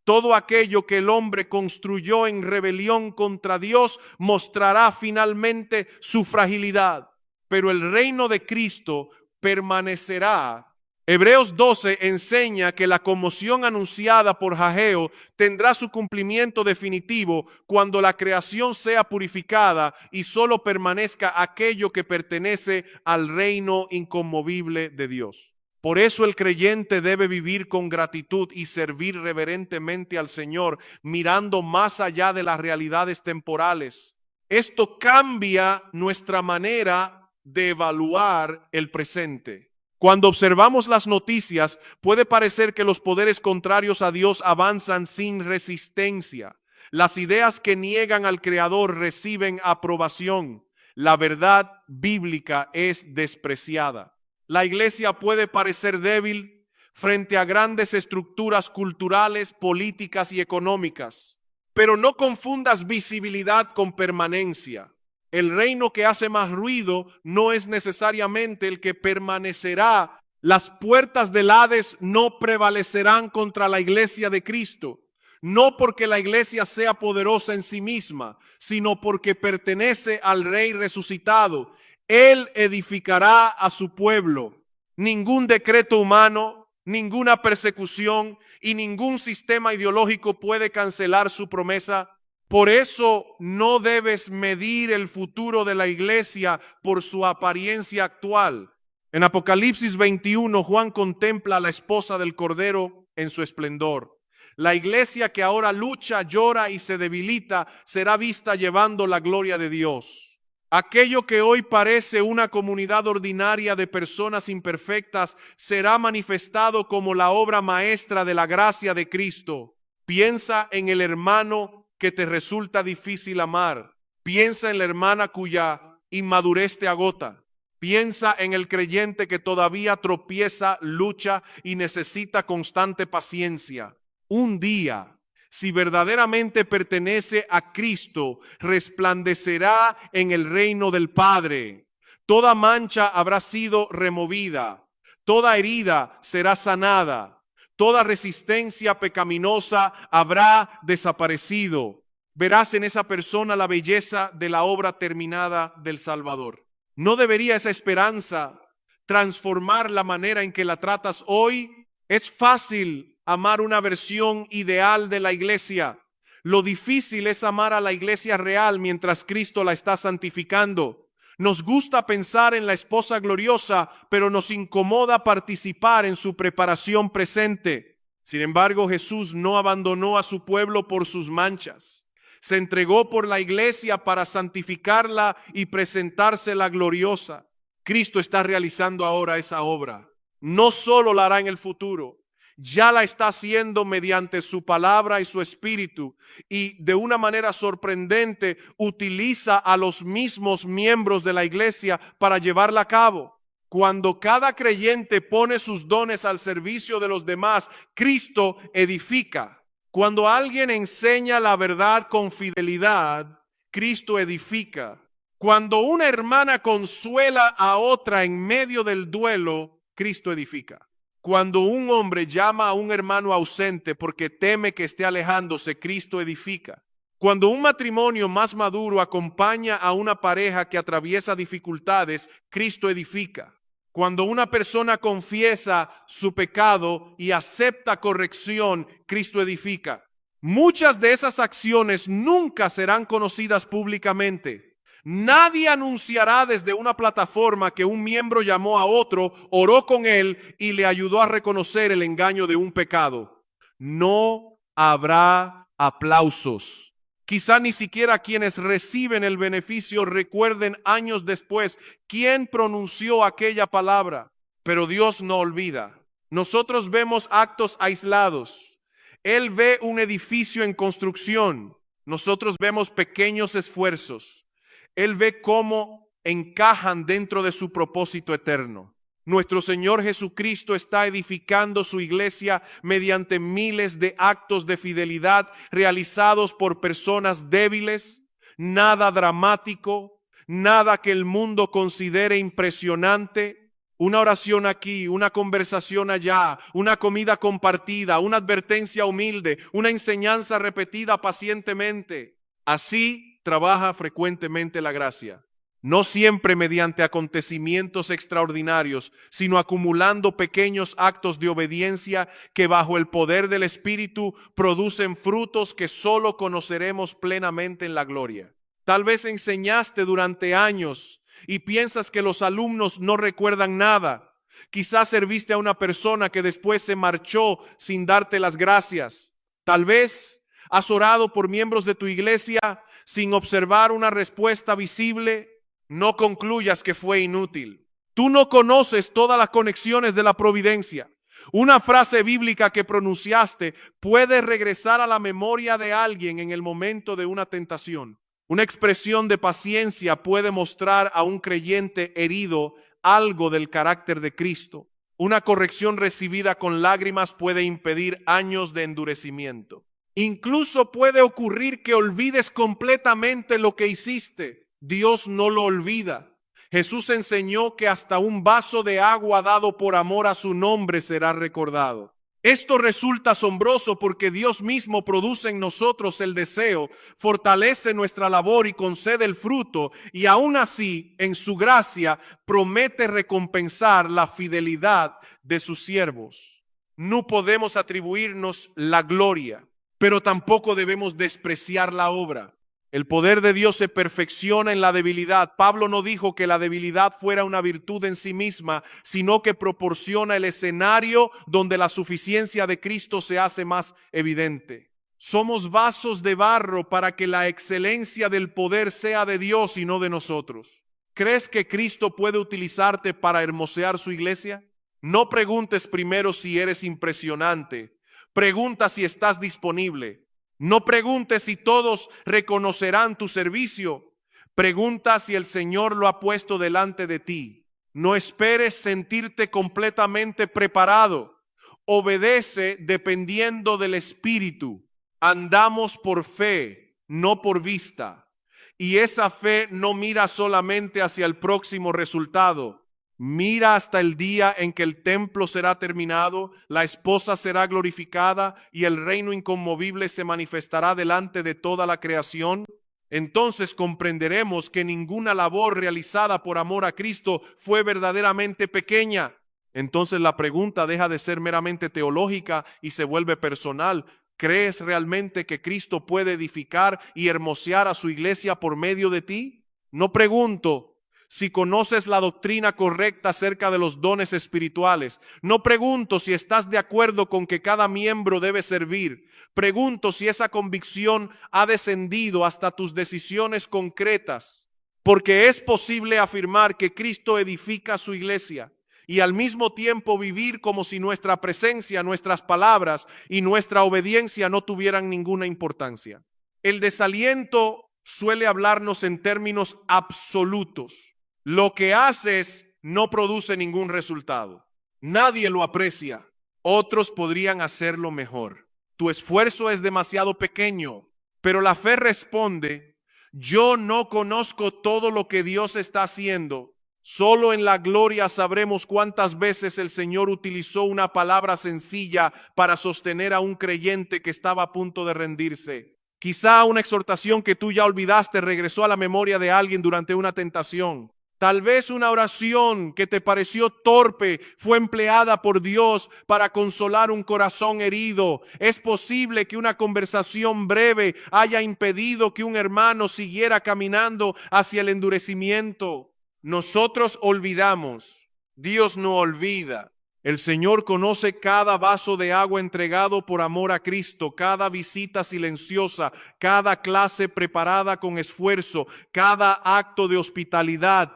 Todo aquello que el hombre construyó en rebelión contra Dios mostrará finalmente su fragilidad, pero el reino de Cristo permanecerá. Hebreos 12 enseña que la conmoción anunciada por Ageo tendrá su cumplimiento definitivo cuando la creación sea purificada y solo permanezca aquello que pertenece al reino inconmovible de Dios. Por eso el creyente debe vivir con gratitud y servir reverentemente al Señor, mirando más allá de las realidades temporales. Esto cambia nuestra manera de evaluar el presente. Cuando observamos las noticias, puede parecer que los poderes contrarios a Dios avanzan sin resistencia. Las ideas que niegan al Creador reciben aprobación. La verdad bíblica es despreciada. La iglesia puede parecer débil frente a grandes estructuras culturales, políticas y económicas. Pero no confundas visibilidad con permanencia. El reino que hace más ruido no es necesariamente el que permanecerá. Las puertas del Hades no prevalecerán contra la iglesia de Cristo. No porque la iglesia sea poderosa en sí misma, sino porque pertenece al Rey resucitado. Él edificará a su pueblo. Ningún decreto humano, ninguna persecución y ningún sistema ideológico puede cancelar su promesa. Por eso no debes medir el futuro de la iglesia por su apariencia actual. En Apocalipsis 21, Juan contempla a la esposa del Cordero en su esplendor. La iglesia que ahora lucha, llora y se debilita será vista llevando la gloria de Dios. Aquello que hoy parece una comunidad ordinaria de personas imperfectas será manifestado como la obra maestra de la gracia de Cristo. Piensa en el hermano que te resulta difícil amar. Piensa en la hermana cuya inmadurez te agota. Piensa en el creyente que todavía tropieza, lucha y necesita constante paciencia. Un día, si verdaderamente pertenece a Cristo, resplandecerá en el reino del Padre. Toda mancha habrá sido removida. Toda herida será sanada. Toda resistencia pecaminosa habrá desaparecido. Verás en esa persona la belleza de la obra terminada del Salvador. ¿No debería esa esperanza transformar la manera en que la tratas hoy? Es fácil amar una versión ideal de la iglesia. Lo difícil es amar a la iglesia real mientras Cristo la está santificando. Nos gusta pensar en la esposa gloriosa, pero nos incomoda participar en su preparación presente. Sin embargo, Jesús no abandonó a su pueblo por sus manchas. Se entregó por la iglesia para santificarla y presentársela gloriosa. Cristo está realizando ahora esa obra. No solo la hará en el futuro, ya la está haciendo mediante su palabra y su espíritu, y de una manera sorprendente utiliza a los mismos miembros de la iglesia para llevarla a cabo. Cuando cada creyente pone sus dones al servicio de los demás, Cristo edifica. Cuando alguien enseña la verdad con fidelidad, Cristo edifica. Cuando una hermana consuela a otra en medio del duelo, Cristo edifica. Cuando un hombre llama a un hermano ausente porque teme que esté alejándose, Cristo edifica. Cuando un matrimonio más maduro acompaña a una pareja que atraviesa dificultades, Cristo edifica. Cuando una persona confiesa su pecado y acepta corrección, Cristo edifica. Muchas de esas acciones nunca serán conocidas públicamente. Nadie anunciará desde una plataforma que un miembro llamó a otro, oró con él y le ayudó a reconocer el engaño de un pecado. No habrá aplausos. Quizá ni siquiera quienes reciben el beneficio recuerden años después quién pronunció aquella palabra, pero Dios no olvida. Nosotros vemos actos aislados. Él ve un edificio en construcción. Nosotros vemos pequeños esfuerzos. Él ve cómo encajan dentro de su propósito eterno. Nuestro Señor Jesucristo está edificando su iglesia mediante miles de actos de fidelidad realizados por personas débiles, nada dramático, nada que el mundo considere impresionante. Una oración aquí, una conversación allá, una comida compartida, una advertencia humilde, una enseñanza repetida pacientemente. Así trabaja frecuentemente la gracia. No siempre mediante acontecimientos extraordinarios, sino acumulando pequeños actos de obediencia que bajo el poder del Espíritu producen frutos que solo conoceremos plenamente en la gloria. Tal vez enseñaste durante años y piensas que los alumnos no recuerdan nada. Quizás serviste a una persona que después se marchó sin darte las gracias. Tal vez has orado por miembros de tu iglesia sin observar una respuesta visible. No concluyas que fue inútil. Tú no conoces todas las conexiones de la providencia. Una frase bíblica que pronunciaste puede regresar a la memoria de alguien en el momento de una tentación. Una expresión de paciencia puede mostrar a un creyente herido algo del carácter de Cristo. Una corrección recibida con lágrimas puede impedir años de endurecimiento. Incluso puede ocurrir que olvides completamente lo que hiciste. Dios no lo olvida. Jesús enseñó que hasta un vaso de agua dado por amor a su nombre será recordado. Esto resulta asombroso porque Dios mismo produce en nosotros el deseo, fortalece nuestra labor y concede el fruto, y aún así, en su gracia, promete recompensar la fidelidad de sus siervos. No podemos atribuirnos la gloria, pero tampoco debemos despreciar la obra. El poder de Dios se perfecciona en la debilidad. Pablo no dijo que la debilidad fuera una virtud en sí misma, sino que proporciona el escenario donde la suficiencia de Cristo se hace más evidente. Somos vasos de barro para que la excelencia del poder sea de Dios y no de nosotros. ¿Crees que Cristo puede utilizarte para hermosear su iglesia? No preguntes primero si eres impresionante. Pregunta si estás disponible. No preguntes si todos reconocerán tu servicio. Pregunta si el Señor lo ha puesto delante de ti. No esperes sentirte completamente preparado. Obedece dependiendo del Espíritu. Andamos por fe, no por vista. Y esa fe no mira solamente hacia el próximo resultado. Mira hasta el día en que el templo será terminado, la esposa será glorificada y el reino inconmovible se manifestará delante de toda la creación. Entonces comprenderemos que ninguna labor realizada por amor a Cristo fue verdaderamente pequeña. Entonces la pregunta deja de ser meramente teológica y se vuelve personal. ¿Crees realmente que Cristo puede edificar y hermosear a su iglesia por medio de ti? No pregunto si conoces la doctrina correcta acerca de los dones espirituales. No pregunto si estás de acuerdo con que cada miembro debe servir. Pregunto si esa convicción ha descendido hasta tus decisiones concretas. Porque es posible afirmar que Cristo edifica su iglesia y al mismo tiempo vivir como si nuestra presencia, nuestras palabras y nuestra obediencia no tuvieran ninguna importancia. El desaliento suele hablarnos en términos absolutos. Lo que haces no produce ningún resultado. Nadie lo aprecia. Otros podrían hacerlo mejor. Tu esfuerzo es demasiado pequeño, pero la fe responde: yo no conozco todo lo que Dios está haciendo. Solo en la gloria sabremos cuántas veces el Señor utilizó una palabra sencilla para sostener a un creyente que estaba a punto de rendirse. Quizá una exhortación que tú ya olvidaste regresó a la memoria de alguien durante una tentación. Tal vez una oración que te pareció torpe fue empleada por Dios para consolar un corazón herido. Es posible que una conversación breve haya impedido que un hermano siguiera caminando hacia el endurecimiento. Nosotros olvidamos, Dios no olvida. El Señor conoce cada vaso de agua entregado por amor a Cristo, cada visita silenciosa, cada clase preparada con esfuerzo, cada acto de hospitalidad,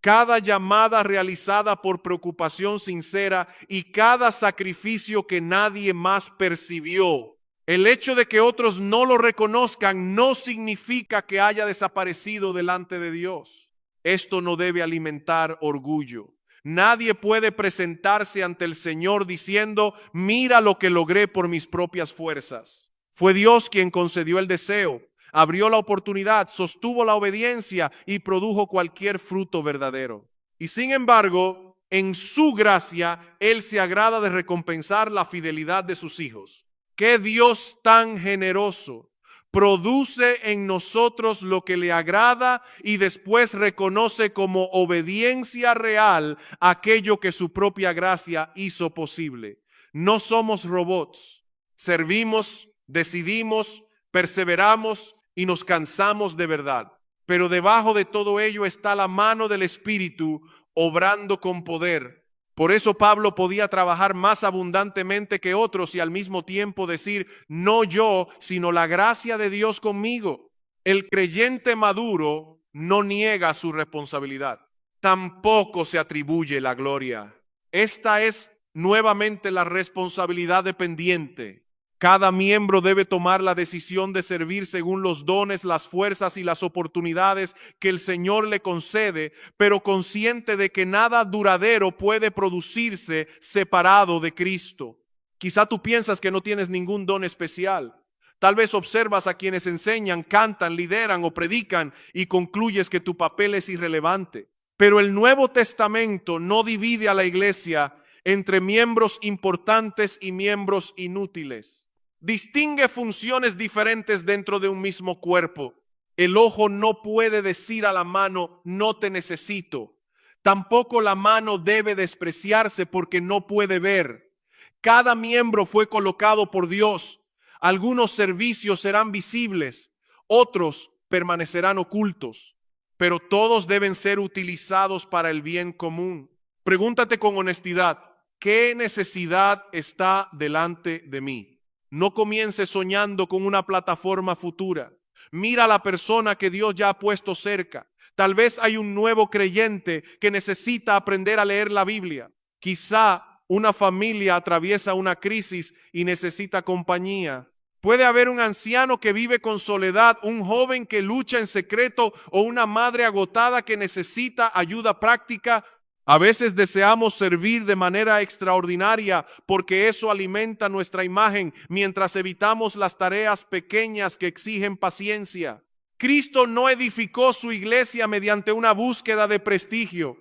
cada llamada realizada por preocupación sincera y cada sacrificio que nadie más percibió. El hecho de que otros no lo reconozcan no significa que haya desaparecido delante de Dios. Esto no debe alimentar orgullo. Nadie puede presentarse ante el Señor diciendo: mira lo que logré por mis propias fuerzas. Fue Dios quien concedió el deseo, abrió la oportunidad, sostuvo la obediencia y produjo cualquier fruto verdadero. Y sin embargo, en su gracia, Él se agrada de recompensar la fidelidad de sus hijos. ¡Qué Dios tan generoso! Produce en nosotros lo que le agrada y después reconoce como obediencia real aquello que su propia gracia hizo posible. No somos robots. Servimos, decidimos, perseveramos y nos cansamos de verdad. Pero debajo de todo ello está la mano del Espíritu obrando con poder. Por eso Pablo podía trabajar más abundantemente que otros y al mismo tiempo decir: no yo, sino la gracia de Dios conmigo. El creyente maduro no niega su responsabilidad. Tampoco se atribuye la gloria. Esta es nuevamente la responsabilidad dependiente. Cada miembro debe tomar la decisión de servir según los dones, las fuerzas y las oportunidades que el Señor le concede, pero consciente de que nada duradero puede producirse separado de Cristo. Quizá tú piensas que no tienes ningún don especial. Tal vez observas a quienes enseñan, cantan, lideran o predican y concluyes que tu papel es irrelevante. Pero el Nuevo Testamento no divide a la iglesia entre miembros importantes y miembros inútiles. Distingue funciones diferentes dentro de un mismo cuerpo. El ojo no puede decir a la mano: no te necesito. Tampoco la mano debe despreciarse porque no puede ver. Cada miembro fue colocado por Dios. Algunos servicios serán visibles, otros permanecerán ocultos, pero todos deben ser utilizados para el bien común. Pregúntate con honestidad: ¿qué necesidad está delante de mí? No comiences soñando con una plataforma futura. Mira a la persona que Dios ya ha puesto cerca. Tal vez hay un nuevo creyente que necesita aprender a leer la Biblia. Quizá una familia atraviesa una crisis y necesita compañía. Puede haber un anciano que vive con soledad, un joven que lucha en secreto o una madre agotada que necesita ayuda práctica. A veces deseamos servir de manera extraordinaria porque eso alimenta nuestra imagen, mientras evitamos las tareas pequeñas que exigen paciencia. Cristo no edificó su iglesia mediante una búsqueda de prestigio.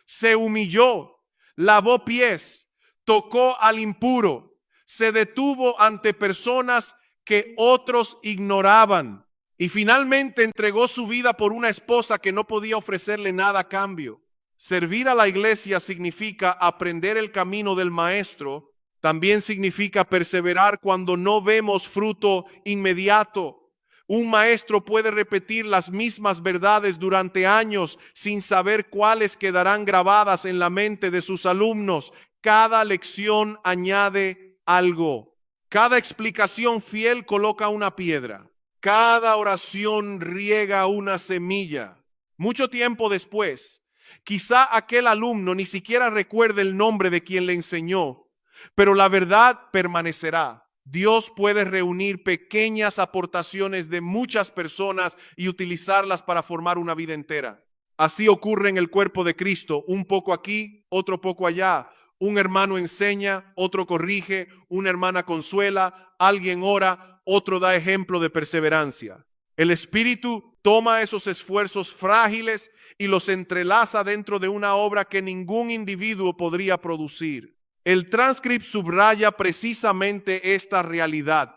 Se humilló, lavó pies, tocó al impuro, se detuvo ante personas que otros ignoraban y finalmente entregó su vida por una esposa que no podía ofrecerle nada a cambio. Servir a la iglesia significa aprender el camino del maestro. También significa perseverar cuando no vemos fruto inmediato. Un maestro puede repetir las mismas verdades durante años sin saber cuáles quedarán grabadas en la mente de sus alumnos. Cada lección añade algo. Cada explicación fiel coloca una piedra. Cada oración riega una semilla. Mucho tiempo después, quizá aquel alumno ni siquiera recuerde el nombre de quien le enseñó, pero la verdad permanecerá. Dios puede reunir pequeñas aportaciones de muchas personas y utilizarlas para formar una vida entera. Así ocurre en el cuerpo de Cristo, un poco aquí, otro poco allá. Un hermano enseña, otro corrige, una hermana consuela, alguien ora, otro da ejemplo de perseverancia. El Espíritu toma esos esfuerzos frágiles y los entrelaza dentro de una obra que ningún individuo podría producir. El transcript subraya precisamente esta realidad.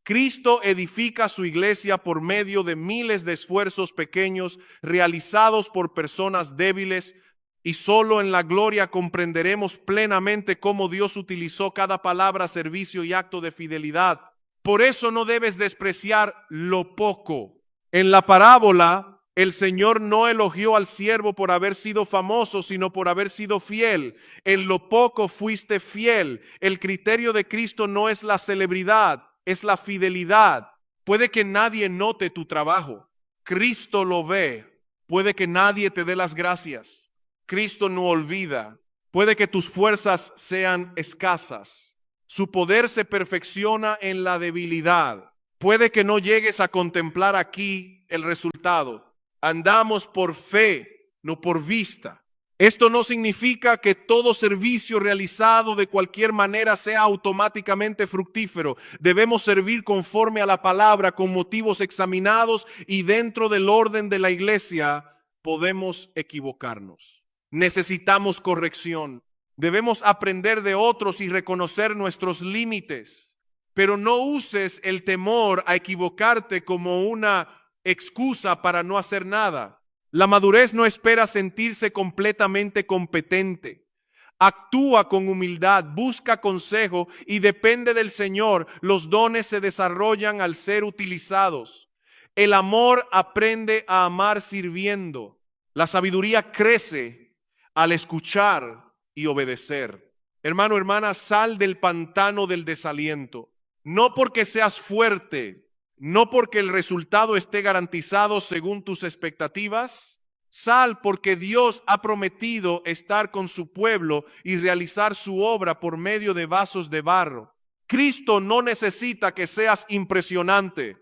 Cristo edifica su iglesia por medio de miles de esfuerzos pequeños realizados por personas débiles, y solo en la gloria comprenderemos plenamente cómo Dios utilizó cada palabra, servicio y acto de fidelidad. Por eso no debes despreciar lo poco. En la parábola, el Señor no elogió al siervo por haber sido famoso, sino por haber sido fiel. En lo poco fuiste fiel. El criterio de Cristo no es la celebridad, es la fidelidad. Puede que nadie note tu trabajo. Cristo lo ve. Puede que nadie te dé las gracias. Cristo no olvida. Puede que tus fuerzas sean escasas. Su poder se perfecciona en la debilidad. Puede que no llegues a contemplar aquí el resultado. Andamos por fe, no por vista. Esto no significa que todo servicio realizado de cualquier manera sea automáticamente fructífero. Debemos servir conforme a la palabra, con motivos examinados, y dentro del orden de la iglesia podemos equivocarnos. Necesitamos corrección. Debemos aprender de otros y reconocer nuestros límites. Pero no uses el temor a equivocarte como una excusa para no hacer nada. La madurez no espera sentirse completamente competente. Actúa con humildad, busca consejo y depende del Señor. Los dones se desarrollan al ser utilizados. El amor aprende a amar sirviendo. La sabiduría crece al escuchar y obedecer. Hermano, hermana, sal del pantano del desaliento. No porque seas fuerte, no porque el resultado esté garantizado según tus expectativas. Sal porque Dios ha prometido estar con su pueblo y realizar su obra por medio de vasos de barro. Cristo no necesita que seas impresionante.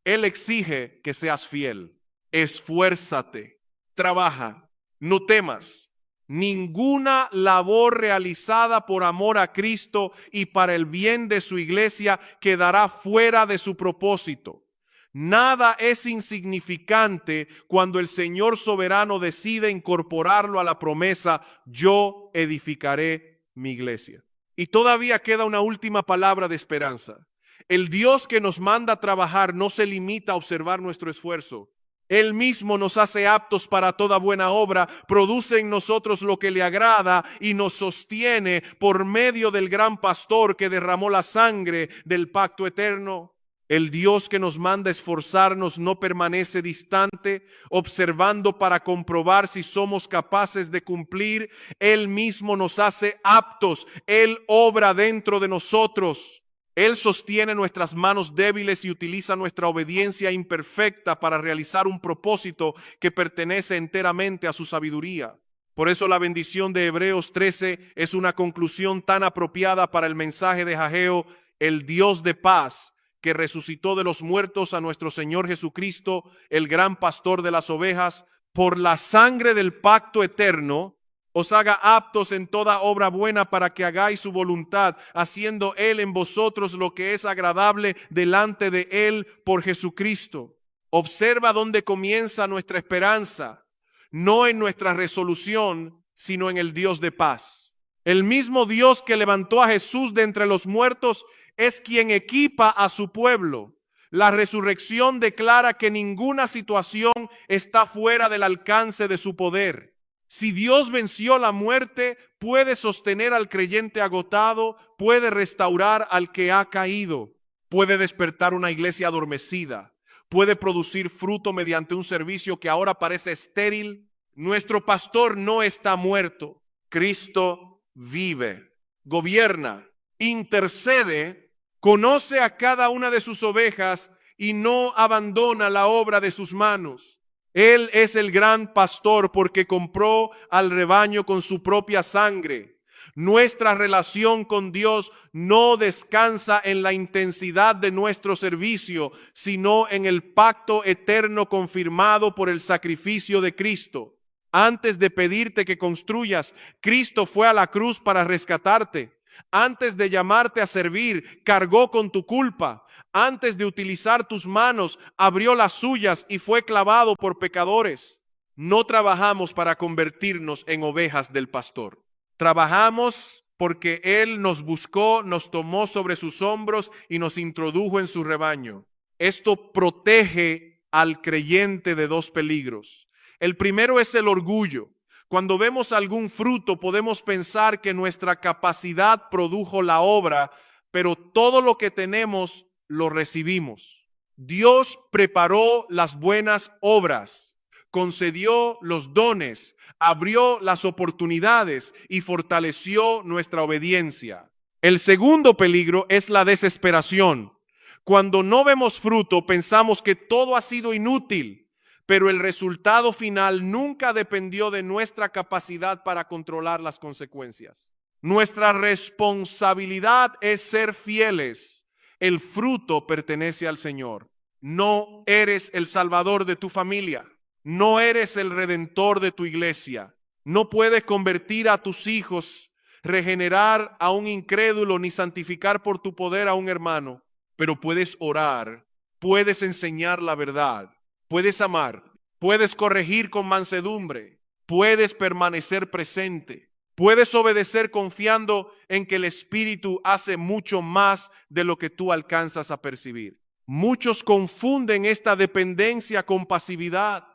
Él exige que seas fiel. Esfuérzate, trabaja, no temas. Ninguna labor realizada por amor a Cristo y para el bien de su iglesia quedará fuera de su propósito. Nada es insignificante cuando el Señor soberano decide incorporarlo a la promesa: yo edificaré mi iglesia. Y todavía queda una última palabra de esperanza. El Dios que nos manda a trabajar no se limita a observar nuestro esfuerzo. Él mismo nos hace aptos para toda buena obra, produce en nosotros lo que le agrada y nos sostiene por medio del gran pastor que derramó la sangre del pacto eterno. El Dios que nos manda esforzarnos no permanece distante, observando para comprobar si somos capaces de cumplir. Él mismo nos hace aptos, Él obra dentro de nosotros. Él sostiene nuestras manos débiles y utiliza nuestra obediencia imperfecta para realizar un propósito que pertenece enteramente a su sabiduría. Por eso la bendición de Hebreos 13 es una conclusión tan apropiada para el mensaje de Ageo: el Dios de paz, que resucitó de los muertos a nuestro Señor Jesucristo, el gran pastor de las ovejas, por la sangre del pacto eterno, os haga aptos en toda obra buena para que hagáis su voluntad, haciendo Él en vosotros lo que es agradable delante de Él por Jesucristo. Observa dónde comienza nuestra esperanza, no en nuestra resolución, sino en el Dios de paz. El mismo Dios que levantó a Jesús de entre los muertos es quien equipa a su pueblo. La resurrección declara que ninguna situación está fuera del alcance de su poder. Si Dios venció la muerte, puede sostener al creyente agotado, puede restaurar al que ha caído, puede despertar una iglesia adormecida, puede producir fruto mediante un servicio que ahora parece estéril. Nuestro pastor no está muerto. Cristo vive, gobierna, intercede, conoce a cada una de sus ovejas y no abandona la obra de sus manos. Él es el gran pastor porque compró al rebaño con su propia sangre. Nuestra relación con Dios no descansa en la intensidad de nuestro servicio, sino en el pacto eterno confirmado por el sacrificio de Cristo. Antes de pedirte que construyas, Cristo fue a la cruz para rescatarte. Antes de llamarte a servir, cargó con tu culpa. Antes de utilizar tus manos, abrió las suyas y fue clavado por pecadores. No trabajamos para convertirnos en ovejas del pastor. Trabajamos porque Él nos buscó, nos tomó sobre sus hombros y nos introdujo en su rebaño. Esto protege al creyente de dos peligros. El primero es el orgullo. Cuando vemos algún fruto, podemos pensar que nuestra capacidad produjo la obra, pero todo lo que tenemos lo recibimos. Dios preparó las buenas obras, concedió los dones, abrió las oportunidades y fortaleció nuestra obediencia. El segundo peligro es la desesperación. Cuando no vemos fruto, pensamos que todo ha sido inútil. Pero el resultado final nunca dependió de nuestra capacidad para controlar las consecuencias. Nuestra responsabilidad es ser fieles. El fruto pertenece al Señor. No eres el salvador de tu familia. No eres el redentor de tu iglesia. No puedes convertir a tus hijos, regenerar a un incrédulo, ni santificar por tu poder a un hermano. Pero puedes orar, puedes enseñar la verdad. Puedes amar, puedes corregir con mansedumbre, puedes permanecer presente, puedes obedecer confiando en que el Espíritu hace mucho más de lo que tú alcanzas a percibir. Muchos confunden esta dependencia con pasividad.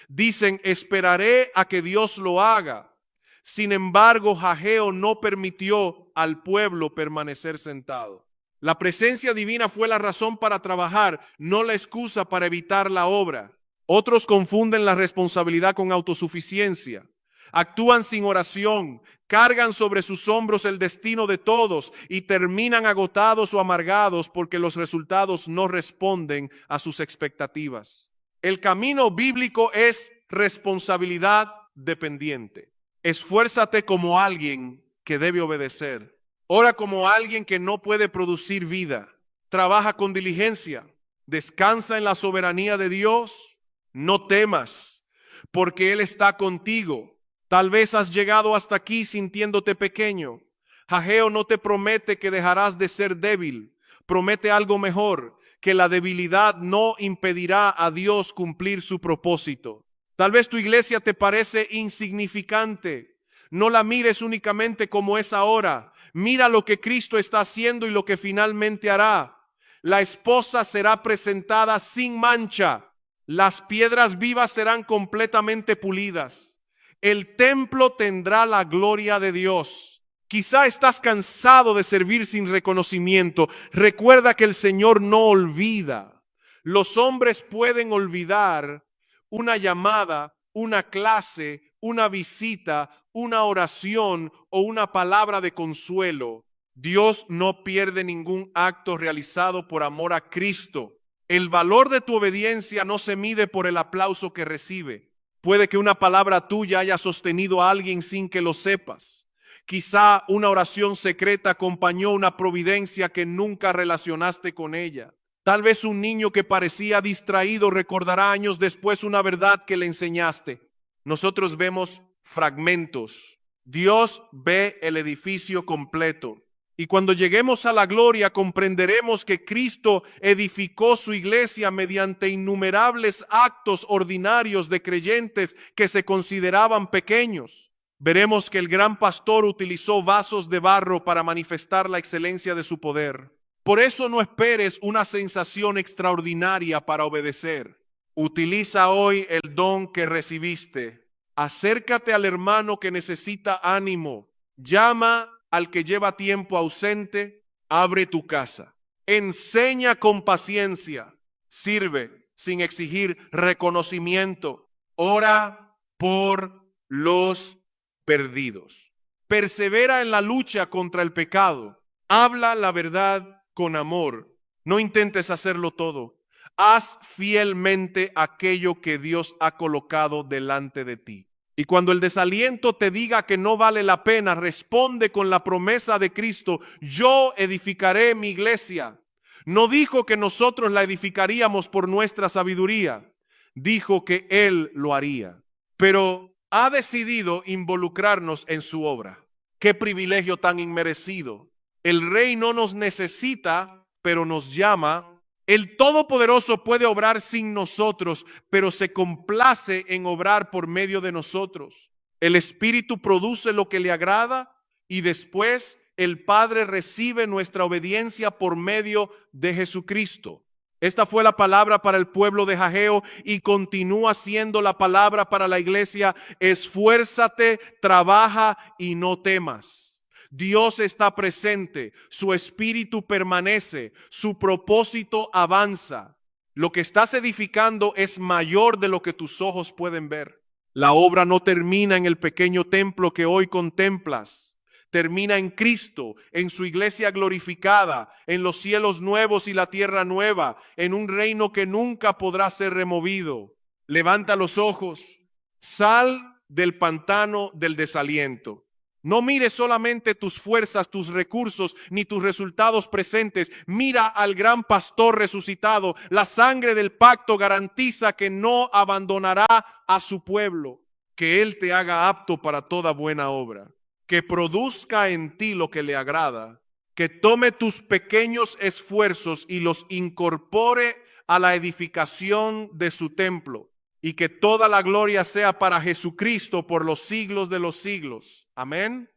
Dicen, esperaré a que Dios lo haga. Sin embargo, Ageo no permitió al pueblo permanecer sentado. La presencia divina fue la razón para trabajar, no la excusa para evitar la obra. Otros confunden la responsabilidad con autosuficiencia. Actúan sin oración, cargan sobre sus hombros el destino de todos y terminan agotados o amargados porque los resultados no responden a sus expectativas. El camino bíblico es responsabilidad dependiente. Esfuérzate como alguien que debe obedecer. Ora como alguien que no puede producir vida. Trabaja con diligencia. Descansa en la soberanía de Dios. No temas, porque Él está contigo. Tal vez has llegado hasta aquí sintiéndote pequeño. Ageo no te promete que dejarás de ser débil. Promete algo mejor, que la debilidad no impedirá a Dios cumplir su propósito. Tal vez tu iglesia te parece insignificante. No la mires únicamente como es ahora. Mira lo que Cristo está haciendo y lo que finalmente hará. La esposa será presentada sin mancha. Las piedras vivas serán completamente pulidas. El templo tendrá la gloria de Dios. Quizá estás cansado de servir sin reconocimiento. Recuerda que el Señor no olvida. Los hombres pueden olvidar una llamada, una clase, una visita, una oración o una palabra de consuelo. Dios no pierde ningún acto realizado por amor a Cristo. El valor de tu obediencia no se mide por el aplauso que recibe. Puede que una palabra tuya haya sostenido a alguien sin que lo sepas. Quizá una oración secreta acompañó una providencia que nunca relacionaste con ella. Tal vez un niño que parecía distraído recordará años después una verdad que le enseñaste. Nosotros vemos fragmentos. Dios ve el edificio completo. Y cuando lleguemos a la gloria comprenderemos que Cristo edificó su iglesia mediante innumerables actos ordinarios de creyentes que se consideraban pequeños. Veremos que el gran pastor utilizó vasos de barro para manifestar la excelencia de su poder. Por eso no esperes una sensación extraordinaria para obedecer. Utiliza hoy el don que recibiste. Acércate al hermano que necesita ánimo. Llama al que lleva tiempo ausente. Abre tu casa. Enseña con paciencia. Sirve sin exigir reconocimiento. Ora por los perdidos. Persevera en la lucha contra el pecado. Habla la verdad con amor. No intentes hacerlo todo. Haz fielmente aquello que Dios ha colocado delante de ti. Y cuando el desaliento te diga que no vale la pena, responde con la promesa de Cristo: yo edificaré mi iglesia. No dijo que nosotros la edificaríamos por nuestra sabiduría. Dijo que Él lo haría. Pero ha decidido involucrarnos en su obra. ¡Qué privilegio tan inmerecido! El Rey no nos necesita, pero nos llama. El Todopoderoso puede obrar sin nosotros, pero se complace en obrar por medio de nosotros. El Espíritu produce lo que le agrada y después el Padre recibe nuestra obediencia por medio de Jesucristo. Esta fue la palabra para el pueblo de Ageo y continúa siendo la palabra para la iglesia. Esfuérzate, trabaja y no temas. Dios está presente, su espíritu permanece, su propósito avanza. Lo que estás edificando es mayor de lo que tus ojos pueden ver. La obra no termina en el pequeño templo que hoy contemplas. Termina en Cristo, en su iglesia glorificada, en los cielos nuevos y la tierra nueva, en un reino que nunca podrá ser removido. Levanta los ojos, sal del pantano del desaliento. No mires solamente tus fuerzas, tus recursos, ni tus resultados presentes. Mira al gran pastor resucitado. La sangre del pacto garantiza que no abandonará a su pueblo. Que Él te haga apto para toda buena obra. Que produzca en ti lo que le agrada. Que tome tus pequeños esfuerzos y los incorpore a la edificación de su templo. Y que toda la gloria sea para Jesucristo por los siglos de los siglos. Amén.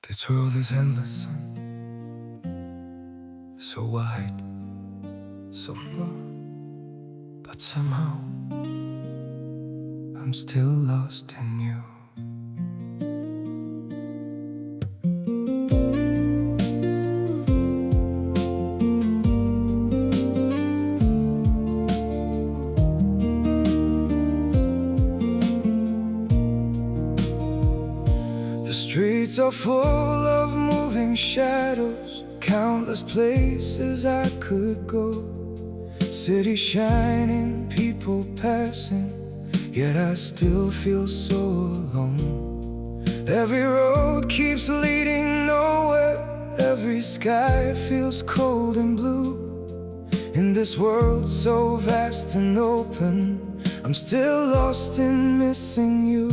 This world is endless, so wide, so far, but somehow I'm still lost in you. Streets are full of moving shadows, countless places I could go. City shining, people passing, yet I still feel so alone. Every road keeps leading nowhere, every sky feels cold and blue. In this world so vast and open, I'm still lost in missing you.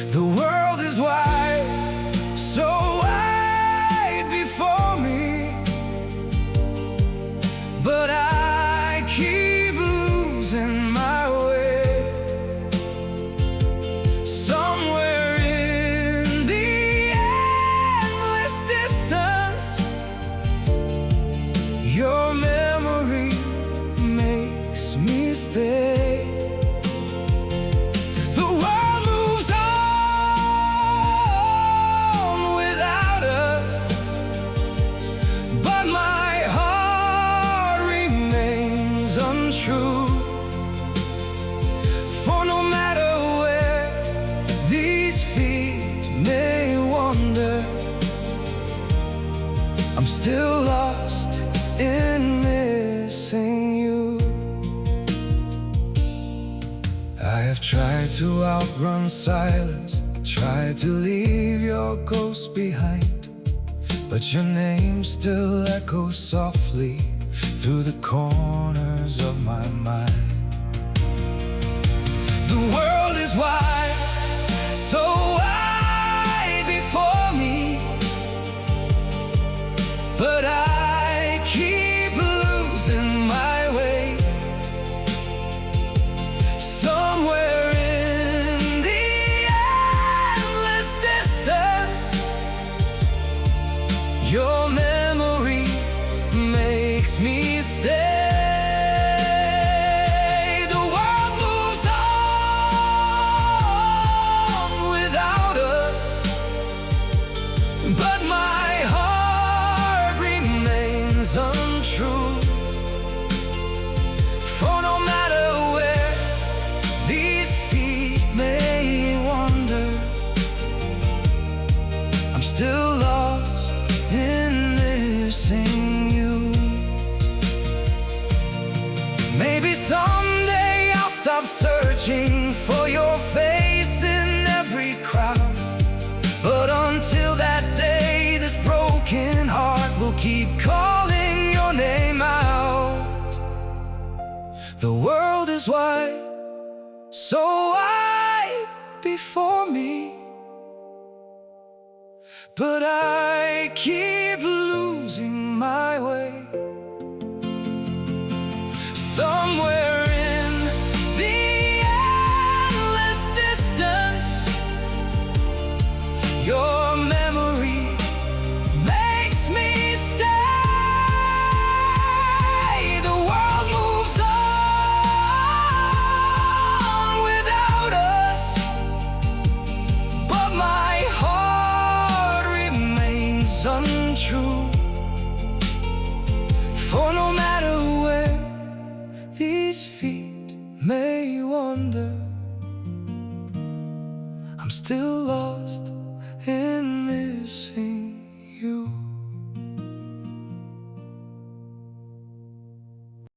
The world is wide, so wide before me, but I keep losing my way. Somewhere in the endless distance, your memory makes me stay. For no matter where these feet may wander, I'm still lost in missing you. I have tried to outrun silence, tried to leave your ghost behind, but your name still echoes softly through the corners of my mind. The world is wide, so wide before me, but I keep losing my way. Somewhere in the endless distance, your memory makes me stay. The world moves on stop searching for your face in every crowd. But until that day, this broken heart will keep calling your name out. The world is wide, so wide before me, but I keep losing my way. Somewhere in the endless distance, your memory makes me stay. The world moves on without us, but my heart remains untrue. For no matter where these feet may wander, I'm still lost in missing